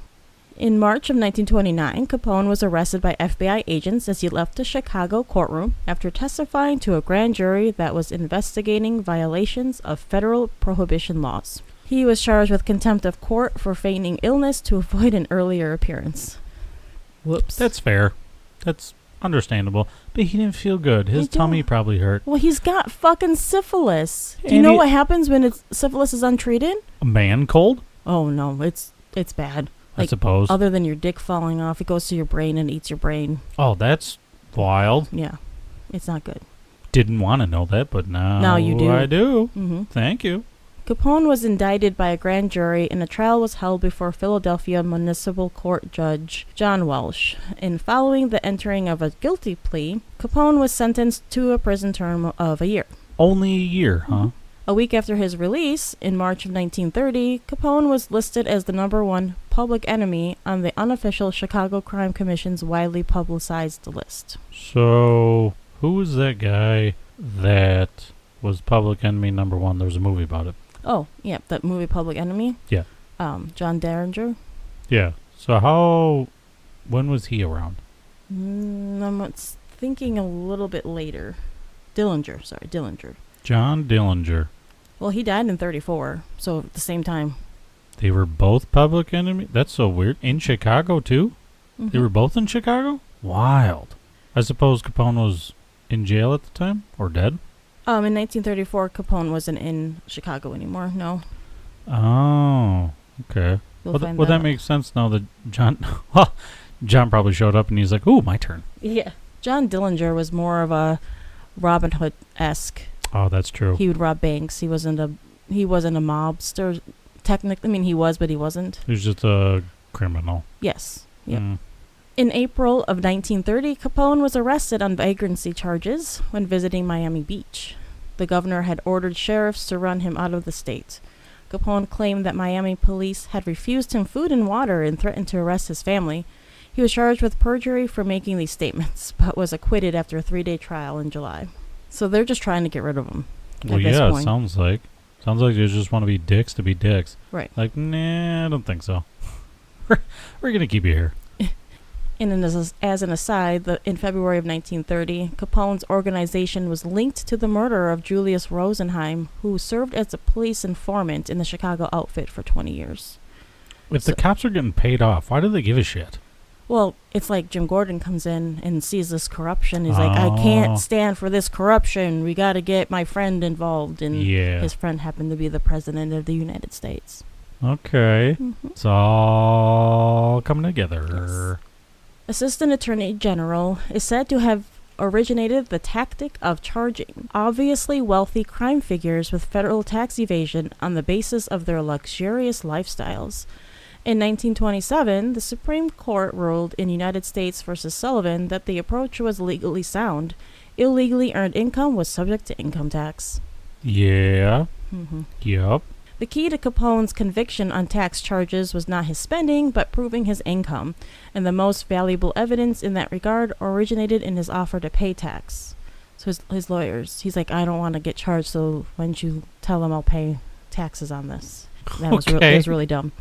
In March of 1929, Capone was arrested by FBI agents as he left a Chicago courtroom after testifying to a grand jury that was investigating violations of federal prohibition laws. He was charged with contempt of court for feigning illness to avoid an earlier appearance. Whoops. That's fair. That's understandable. But he didn't feel good. His tummy probably hurt. Well, he's got fucking syphilis. Do you know what happens when syphilis is untreated? A man cold? Oh, no. It's bad. I suppose. Other than your dick falling off, it goes to your brain and eats your brain. Oh, that's wild. Yeah. It's not good. Didn't want to know that, but now you do. I do. Mm-hmm. Thank you. Capone was indicted by a grand jury and a trial was held before Philadelphia Municipal Court Judge John Welsh. And following the entering of a guilty plea, Capone was sentenced to a prison term of a year. Only a year, huh? Mm-hmm. A week after his release, in March of 1930, Capone was listed as the #1 public enemy on the unofficial Chicago Crime Commission's widely publicized list. So, who was that guy that was public enemy #1? There was a movie about it. Oh, yeah, that movie Public Enemy? Yeah. John Derringer? Yeah. So when was he around? I'm thinking a little bit later. Dillinger. John Dillinger. Well, he died in 1934, so at the same time. They were both public enemy? That's so weird. In Chicago, too? Mm-hmm. They were both in Chicago? Wild. I suppose Capone was in jail at the time? Or dead? In 1934, Capone wasn't in Chicago anymore. No. Oh, okay. You'll Well, find that makes sense now that John... Well, John probably showed up and he's like, ooh, my turn. Yeah. John Dillinger was more of a Robin Hood-esque. Oh, that's true. He would rob banks. He wasn't a mobster. Technically, I mean, he was, but he wasn't. He was just a criminal. Yes. Yep. Mm. In April of 1930, Capone was arrested on vagrancy charges when visiting Miami Beach. The governor had ordered sheriffs to run him out of the state. Capone claimed that Miami police had refused him food and water and threatened to arrest his family. He was charged with perjury for making these statements, but was acquitted after a 3-day trial in July. So they're just trying to get rid of him. Well, yeah, it sounds like. Sounds like they just want to be dicks to be dicks. Right. Like, nah, I don't think so. We're going to keep you here. And as an aside, in February of 1930, Capone's organization was linked to the murder of Julius Rosenheim, who served as a police informant in the Chicago outfit for 20 years. If the cops are getting paid off, why do they give a shit? Well, it's like Jim Gordon comes in and sees this corruption. He's like, I can't stand for this corruption. We got to get my friend involved. And his friend happened to be the president of the United States. Okay. Mm-hmm. It's all coming together. Yes. Assistant Attorney General is said to have originated the tactic of charging obviously wealthy crime figures with federal tax evasion on the basis of their luxurious lifestyles. In 1927, the Supreme Court ruled in United States v. Sullivan that the approach was legally sound. Illegally earned income was subject to income tax. Yeah. Mm-hmm. Yep. The key to Capone's conviction on tax charges was not his spending, but proving his income, and the most valuable evidence in that regard originated in his offer to pay tax. So his lawyers, he's like, I don't want to get charged, so why don't you tell them I'll pay taxes on this? That was really dumb.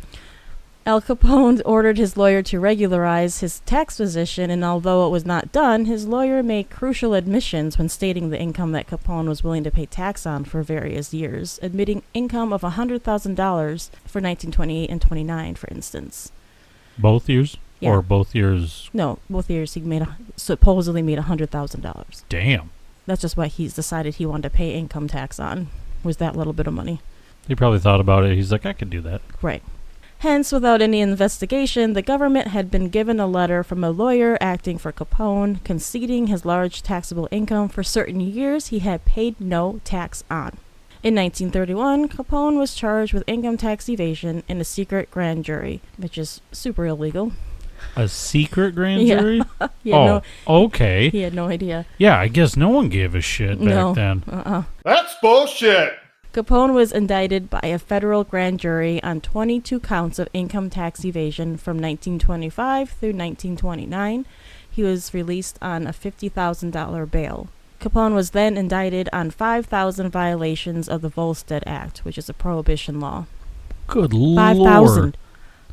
Al Capone ordered his lawyer to regularize his tax position, and although it was not done, his lawyer made crucial admissions when stating the income that Capone was willing to pay tax on for various years, admitting income of $100,000 for 1928 and 29, for instance. Both years? Yeah. Or both years? No, both years he supposedly made $100,000. Damn. That's just what he's decided he wanted to pay income tax on, was that little bit of money. He probably thought about it. He's like, I could do that. Right. Hence, without any investigation, the government had been given a letter from a lawyer acting for Capone, conceding his large taxable income for certain years he had paid no tax on. In 1931, Capone was charged with income tax evasion in a secret grand jury, which is super illegal. A secret grand jury? Okay. He had no idea. Yeah, I guess no one gave a shit back then. That's bullshit! Capone was indicted by a federal grand jury on 22 counts of income tax evasion from 1925 through 1929. He was released on a $50,000 bail. Capone was then indicted on 5,000 violations of the Volstead Act, which is a prohibition law. Good Lord. 5,000.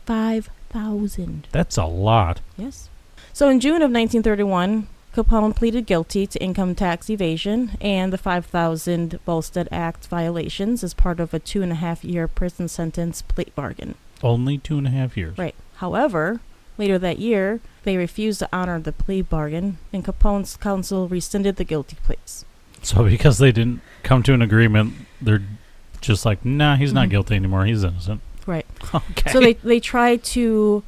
5,000. That's a lot. Yes. So in June of 1931, Capone pleaded guilty to income tax evasion and the 5,000 Volstead Act violations as part of a 2.5-year prison sentence plea bargain. Only 2.5 years. Right. However, later that year, they refused to honor the plea bargain, and Capone's counsel rescinded the guilty pleas. So because they didn't come to an agreement, they're just like, nah, he's not guilty anymore. He's innocent. Right. Okay. So they tried to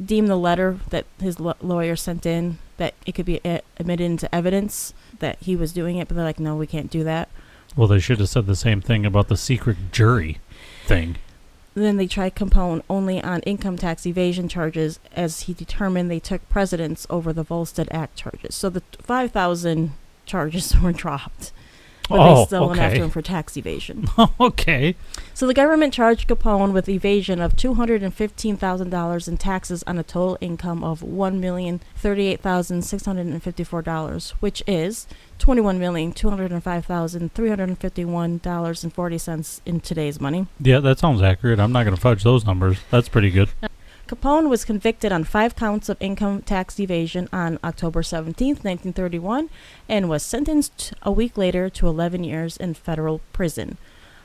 deem the letter that his lawyer sent in that it could be admitted into evidence that he was doing it, but they're like, no, we can't do that. Well, they should have said the same thing about the secret jury thing. Then they tried Capone only on income tax evasion charges, as he determined they took precedence over the Volstead Act charges. So the 5,000 charges were dropped, but they still went after him for tax evasion. Okay. So the government charged Capone with evasion of $215,000 in taxes on a total income of $1,038,654, which is $21,205,351.40 in today's money. Yeah, that sounds accurate. I'm not going to fudge those numbers. That's pretty good. Capone was convicted on 5 counts of income tax evasion on October 17, 1931, and was sentenced a week later to 11 years in federal prison.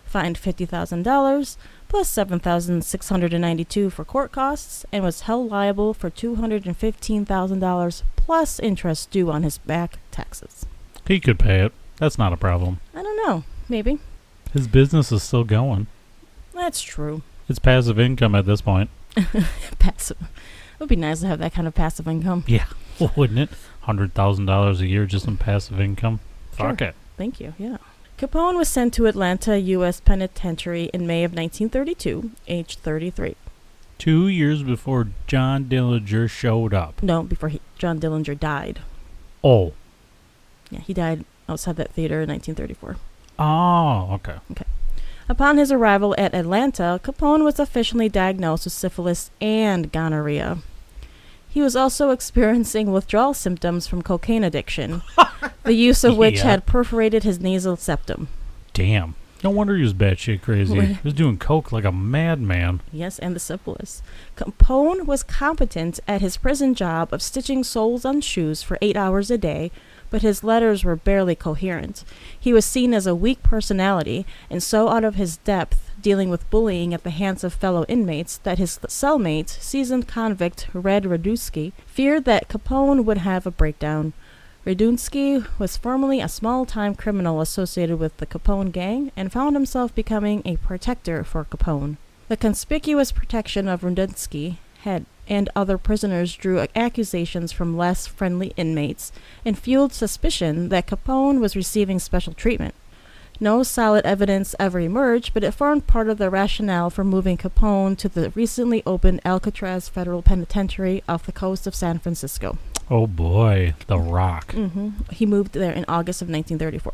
Fined $50,000 plus $7,692 for court costs, and was held liable for $215,000 plus interest due on his back taxes. He could pay it. That's not a problem. I don't know. Maybe. His business is still going. That's true. It's passive income at this point. Passive. It would be nice to have that kind of passive income. Yeah, wouldn't it? $100,000 a year just in passive income. Fuck it. Thank you, yeah. Capone was sent to Atlanta U.S. Penitentiary in May of 1932, aged 33. 2 years before John Dillinger showed up. No, before John Dillinger died. Oh. Yeah, he died outside that theater in 1934. Oh, okay. Upon his arrival at Atlanta, Capone was officially diagnosed with syphilis and gonorrhea. He was also experiencing withdrawal symptoms from cocaine addiction, the use of which had perforated his nasal septum. Damn. No wonder he was batshit crazy. He was doing coke like a madman. Yes, and the syphilis. Capone was competent at his prison job of stitching soles on shoes for 8 hours a day, but his letters were barely coherent. He was seen as a weak personality, and so out of his depth dealing with bullying at the hands of fellow inmates that his cellmate, seasoned convict Red Raduski, feared that Capone would have a breakdown. Raduski was formerly a small-time criminal associated with the Capone gang and found himself becoming a protector for Capone. The conspicuous protection of Raduski and other prisoners drew accusations from less friendly inmates and fueled suspicion that Capone was receiving special treatment. No solid evidence ever emerged, but it formed part of the rationale for moving Capone to the recently opened Alcatraz Federal Penitentiary off the coast of San Francisco. Oh boy, The Rock. He moved there in August of 1934.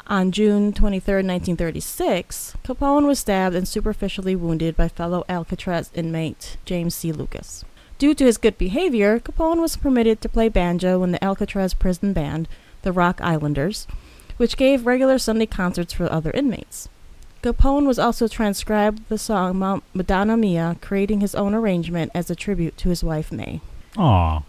On June 23, 1936, Capone was stabbed and superficially wounded by fellow Alcatraz inmate James C. Lucas. Due to his good behavior, Capone was permitted to play banjo in the Alcatraz prison band, the Rock Islanders, which gave regular Sunday concerts for other inmates. Capone was also transcribed the song Madonna Mia, creating his own arrangement as a tribute to his wife May. Aw,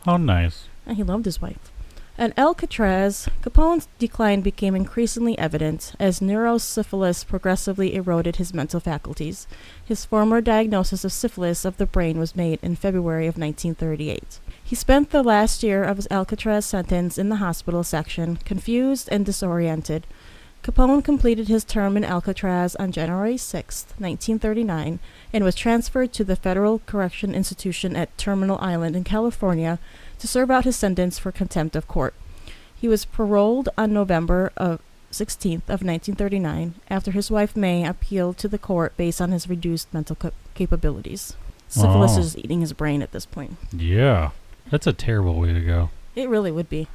how nice. And he loved his wife. At Alcatraz, Capone's decline became increasingly evident as neurosyphilis progressively eroded his mental faculties. His former diagnosis of syphilis of the brain was made in February of 1938. He spent the last year of his Alcatraz sentence in the hospital section, confused and disoriented. Capone completed his term in Alcatraz on January 6, 1939, and was transferred to the Federal Correction Institution at Terminal Island in California to serve out his sentence for contempt of court. He was paroled on November 16th of 1939 after his wife May appealed to the court based on his reduced mental capabilities. Syphilis is eating his brain at this point. Yeah, that's a terrible way to go. It really would be.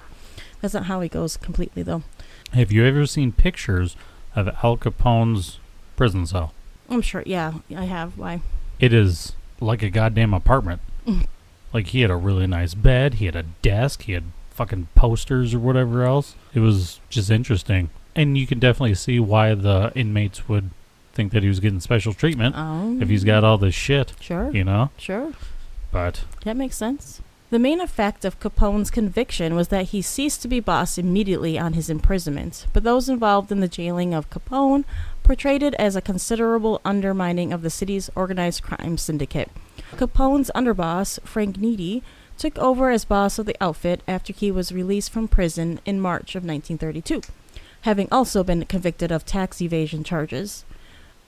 That's not how he goes completely, though. Have you ever seen pictures of Al Capone's prison cell? I'm sure, yeah, I have. Why? It is like a goddamn apartment. Like, he had a really nice bed, he had a desk, he had fucking posters or whatever else. It was just interesting. And you can definitely see why the inmates would think that he was getting special treatment if he's got all this shit. Sure. You know? Sure. But That makes sense. The main effect of Capone's conviction was that he ceased to be boss immediately on his imprisonment, but those involved in the jailing of Capone portrayed it as a considerable undermining of the city's organized crime syndicate. Capone's underboss, Frank Needy, took over as boss of the outfit after he was released from prison in March of 1932, having also been convicted of tax evasion charges.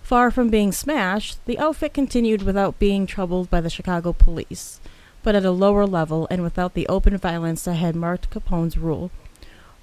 Far from being smashed, the outfit continued without being troubled by the Chicago police, but at a lower level and without the open violence that had marked Capone's rule.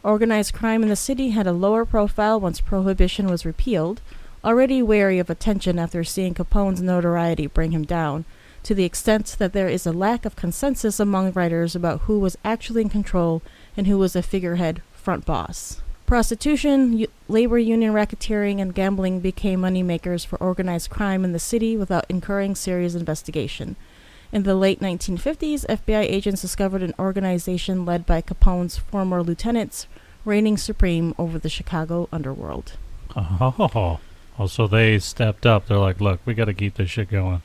Organized crime in the city had a lower profile once Prohibition was repealed, already wary of attention after seeing Capone's notoriety bring him down, to the extent that there is a lack of consensus among writers about who was actually in control and who was a figurehead front boss. Prostitution, labor union racketeering, and gambling became moneymakers for organized crime in the city without incurring serious investigation. In the late 1950s, FBI agents discovered an organization led by Capone's former lieutenants reigning supreme over the Chicago underworld. Oh, so they stepped up. They're like, look, we got to keep this shit going.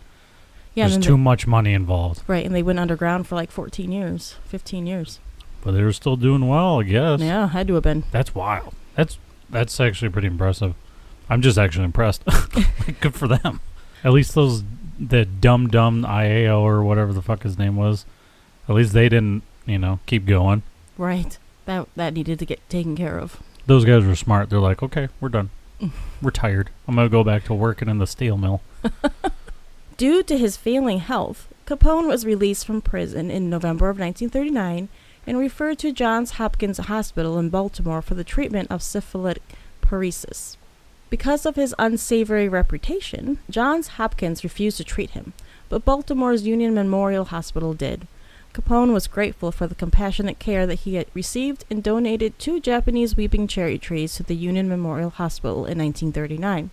Yeah, There's too much money involved. Right, and they went underground for like 14 years, 15 years. But they were still doing well, I guess. Yeah, had to have been. That's wild. That's actually pretty impressive. I'm just actually impressed. Good for them. At least the dumb IAO or whatever the fuck his name was, at least they didn't, keep going. Right. That needed to get taken care of. Those guys were smart. They're like, okay, we're done. We're tired. I'm going to go back to working in the steel mill. Due to his failing health, Capone was released from prison in November of 1939 and referred to Johns Hopkins Hospital in Baltimore for the treatment of syphilitic paresis. Because of his unsavory reputation, Johns Hopkins refused to treat him, but Baltimore's Union Memorial Hospital did. Capone was grateful for the compassionate care that he had received and donated 2 Japanese weeping cherry trees to the Union Memorial Hospital in 1939.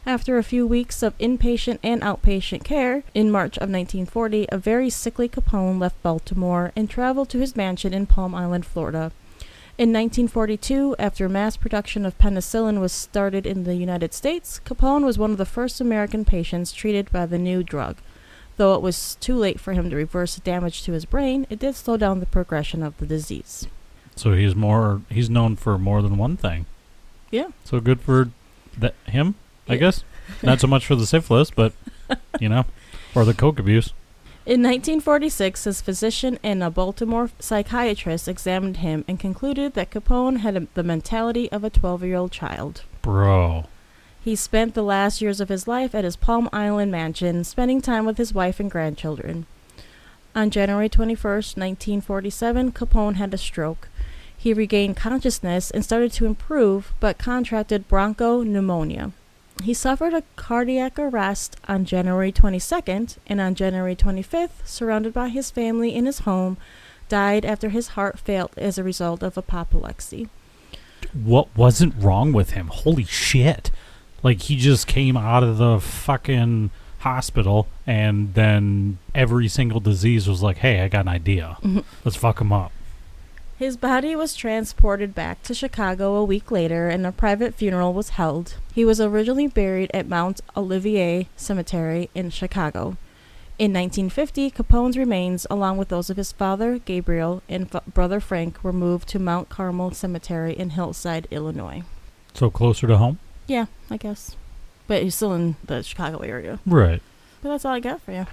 After a few weeks of inpatient and outpatient care, in March of 1940, a very sickly Capone left Baltimore and traveled to his mansion in Palm Island, Florida. In 1942, after mass production of penicillin was started in the United States, Capone was one of the first American patients treated by the new drug. Though it was too late for him to reverse the damage to his brain, it did slow down the progression of the disease. So he's known for more than one thing. Yeah. So good for him, I guess. Not so much for the syphilis, but, or the coke abuse. In 1946, his physician and a Baltimore psychiatrist examined him and concluded that Capone had the mentality of a 12-year-old child. Bro. He spent the last years of his life at his Palm Island mansion, spending time with his wife and grandchildren. On January 21st, 1947, Capone had a stroke. He regained consciousness and started to improve, but contracted bronchopneumonia. He suffered a cardiac arrest on January 22nd, and on January 25th, surrounded by his family in his home, died after his heart failed as a result of apoplexy. What wasn't wrong with him? Holy shit. Like, he just came out of the fucking hospital, and then every single disease was like, hey, I got an idea. Let's fuck him up. His body was transported back to Chicago a week later, and a private funeral was held. He was originally buried at Mount Olivet Cemetery in Chicago. In 1950, Capone's remains, along with those of his father, Gabriel, and brother Frank, were moved to Mount Carmel Cemetery in Hillside, Illinois. So closer to home? Yeah, I guess. But he's still in the Chicago area. Right. But that's all I got for you.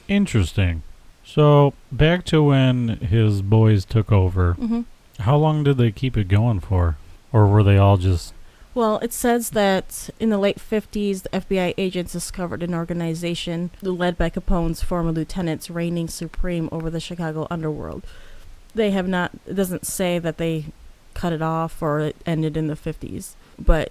Interesting. So, back to when his boys took over. Mm-hmm. How long did they keep it going for? Or were they all just... Well, it says that in the late 50s, the FBI agents discovered an organization led by Capone's former lieutenants reigning supreme over the Chicago underworld. They have not... It doesn't say that they cut it off or it ended in the 50s. But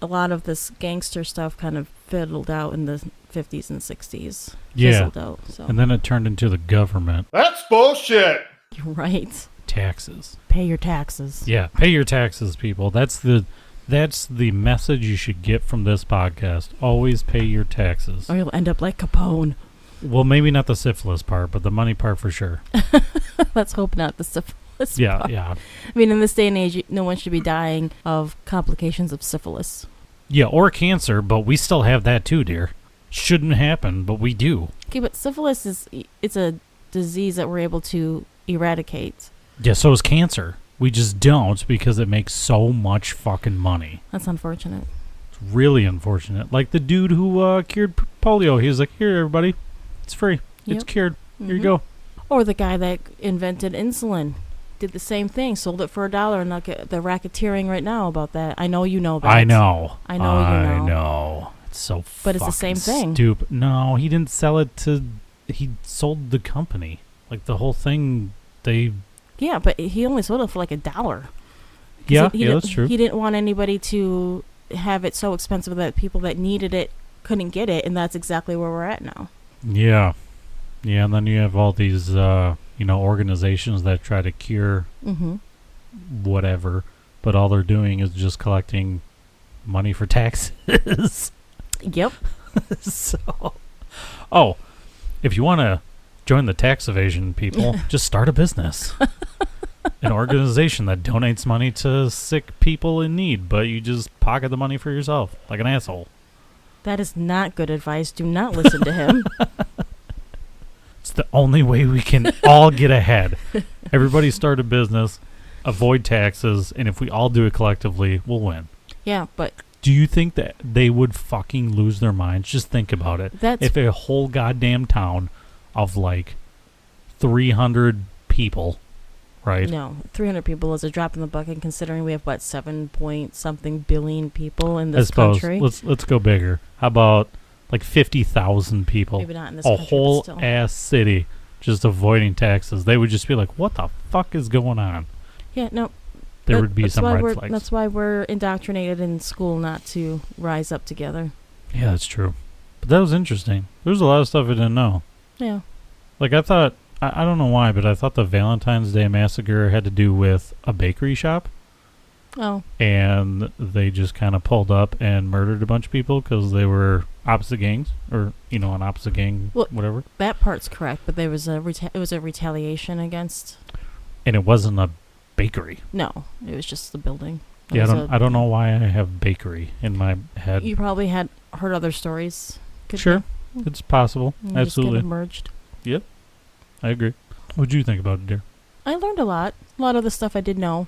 a lot of this gangster stuff kind of fiddled out in the 50s and 60s. Yeah. Fizzled out, so. And then it turned into the government. That's bullshit. Right. Taxes. Pay your taxes. Yeah, pay your taxes, people. That's the message you should get from this podcast. Always pay your taxes. Or you'll end up like Capone. Well, maybe not the syphilis part, but the money part for sure. Let's hope not the syphilis Yeah, part. yeah. I mean, in this day and age, no one should be dying of complications of syphilis. Yeah, or cancer, but we still have that too, dear. Shouldn't happen, but we do. Okay, but syphilis it's a disease that we're able to eradicate. Yeah, so is cancer. We just don't because it makes so much fucking money. That's unfortunate. It's really unfortunate. Like the dude who cured polio. He was like, here, everybody. It's free. Yep. It's cured. Here you go. Or the guy that invented insulin. Did the same thing, sold it for $1, and look at the racketeering right now about that. I know you know that. I know. I know you know. I know. It's so But it's the same thing. Stupid. No, he didn't sell it to... He sold the company. Like, the whole thing, they... Yeah, but he only sold it for like $1. Yeah, he that's true. He didn't want anybody to have it so expensive that people that needed it couldn't get it, and that's exactly where we're at now. Yeah. Yeah, and then you have all these, organizations that try to cure whatever, but all they're doing is just collecting money for taxes. Yep. So, if you want to join the tax evasion people, just start a business. An organization that donates money to sick people in need, but you just pocket the money for yourself, like an asshole. That is not good advice. Do not listen to him. It's the only way we can all get ahead. Everybody start a business, avoid taxes, and if we all do it collectively, we'll win. Yeah, but... Do you think that they would fucking lose their minds? Just think about it. If a whole goddamn town of like 300 people right? No, 300 people is a drop in the bucket considering we have, 7 point something billion people in this I suppose. country? Let's go bigger. How about like 50,000 people? Maybe not in this A country, whole but still. ass city just avoiding taxes. They would just be like, what the fuck is going on? Yeah, no. There would be some red flags. That's why we're indoctrinated in school not to rise up together. Yeah, that's true. But that was interesting. There's a lot of stuff I didn't know. Yeah. Like, I thought, I don't know why, but I thought the Valentine's Day massacre had to do with a bakery shop. Oh. And they just kind of pulled up and murdered a bunch of people because they were opposite gangs, or an opposite gang, whatever. That part's correct, but there was it was a retaliation against. And it wasn't a bakery. No, it was just the building. I don't know why I have bakery in my head. You probably had heard other stories. Sure, it's possible. And Absolutely, just get merged. Yep, I agree. What'd you think about it, dear? I learned a lot. A lot of the stuff I did know.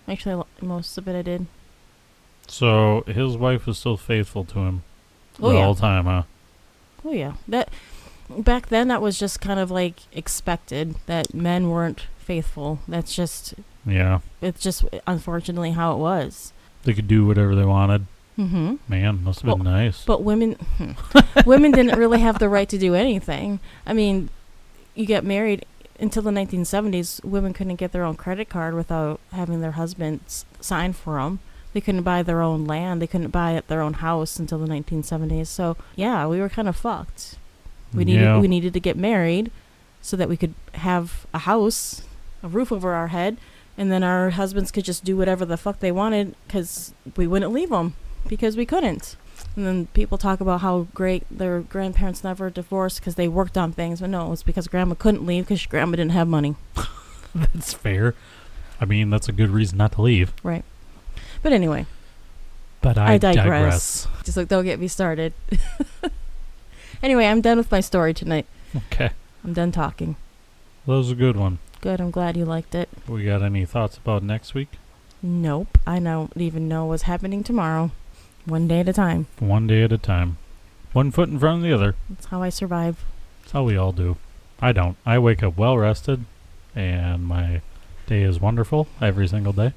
Actually, most of it I did. So his wife was still faithful to him Oh, the yeah. whole time, huh? Oh yeah, that back then that was just kind of like expected that men weren't faithful. That's just it's just unfortunately how it was. They could do whatever they wanted. Mm-hmm. Man, must have been nice. But women didn't really have the right to do anything. I mean, you get married until the 1970s. Women couldn't get their own credit card without having their husbands sign for them. They couldn't buy their own land. They couldn't buy their own house until the 1970s. So yeah, we were kind of fucked. We needed to get married so that we could have a house, a roof over our head, and then our husbands could just do whatever the fuck they wanted because we wouldn't leave them because we couldn't. And then people talk about how great their grandparents never divorced because they worked on things. But no, it was because grandma couldn't leave because grandma didn't have money. That's fair. I mean, that's a good reason not to leave. Right. But anyway. But I digress. Just like, don't get me started. Anyway, I'm done with my story tonight. Okay. I'm done talking. That was a good one. Good. I'm glad you liked it. We got any thoughts about next week? Nope. I don't even know what's happening tomorrow. One day at a time. One day at a time. One foot in front of the other. That's how I survive. That's how we all do. I don't. I wake up well rested, and my day is wonderful every single day.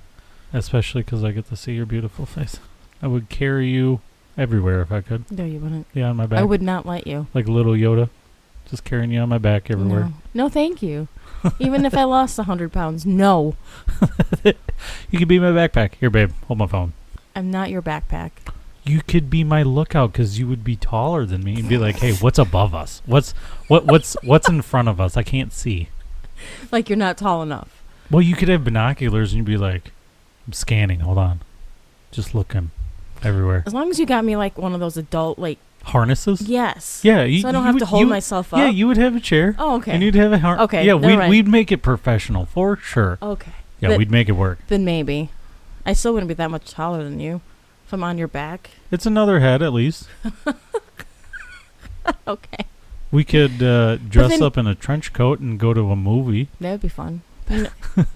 Especially because I get to see your beautiful face. I would carry you everywhere if I could. No, you wouldn't. Yeah, on my back. I would not let you. Like little Yoda. Just carrying you on my back everywhere. No, thank you. Even if I lost 100 pounds, no. You could be my backpack. Here, babe, hold my phone. I'm not your backpack. You could be my lookout because you would be taller than me and be like, hey, what's above us? What's in front of us? I can't see. Like you're not tall enough. Well, you could have binoculars and you'd be like, I'm scanning. Hold on. Just looking everywhere. As long as you got me like one of those adult, like... Harnesses? Yes. Yeah. So I don't have to hold myself up? Yeah, you would have a chair. Oh, okay. And you'd have a harness. Okay. Yeah, we'd make it professional for sure. Okay. Yeah, we'd make it work. Then maybe. I still wouldn't be that much taller than you if I'm on your back. It's another head at least. Okay. We could dress up in a trench coat and go to a movie. That would be fun.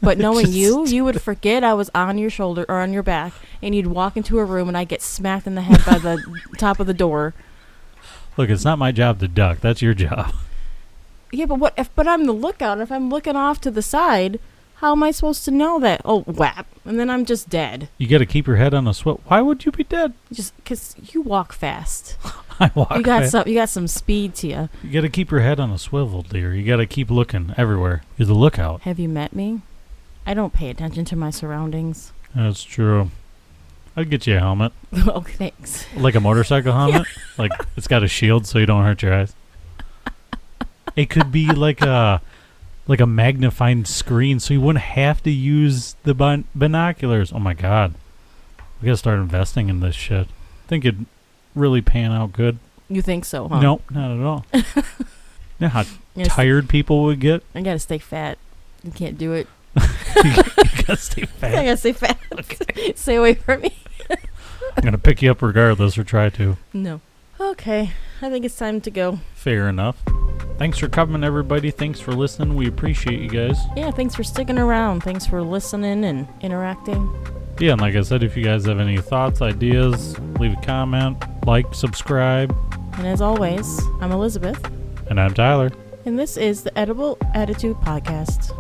But knowing you would forget I was on your shoulder or on your back, and you'd walk into a room and I'd get smacked in the head by the top of the door. Look, it's not my job to duck. That's your job. Yeah, but I'm the lookout. If I'm looking off to the side, how am I supposed to know that? Oh, whap. And then I'm just dead. You got to keep your head on a swivel. Why would you be dead? Just because you walk fast. I walk fast. You got some speed to you. You got to keep your head on a swivel, dear. You got to keep looking everywhere. You're the lookout. Have you met me? I don't pay attention to my surroundings. That's true. I'd get you a helmet. Oh, thanks. Like a motorcycle helmet? Yeah. Like it's got a shield so you don't hurt your eyes. It could be like a magnifying screen so you wouldn't have to use the binoculars. Oh my God. We got to start investing in this shit. I think it'd really pan out good. You think so, huh? Nope, not at all. You know how tired people would get? I got to stay fat. You can't do it. You got to stay fat. I got to stay fat. Okay. Stay away from me. I'm going to pick you up regardless or try to. No. Okay. I think it's time to go. Fair enough. Thanks for coming, everybody. Thanks for listening. We appreciate you guys. Yeah, thanks for sticking around. Thanks for listening and interacting. Yeah, and like I said, if you guys have any thoughts, ideas, leave a comment, like, subscribe. And as always, I'm Elizabeth. And I'm Tyler. And this is the Edible Attitude Podcast.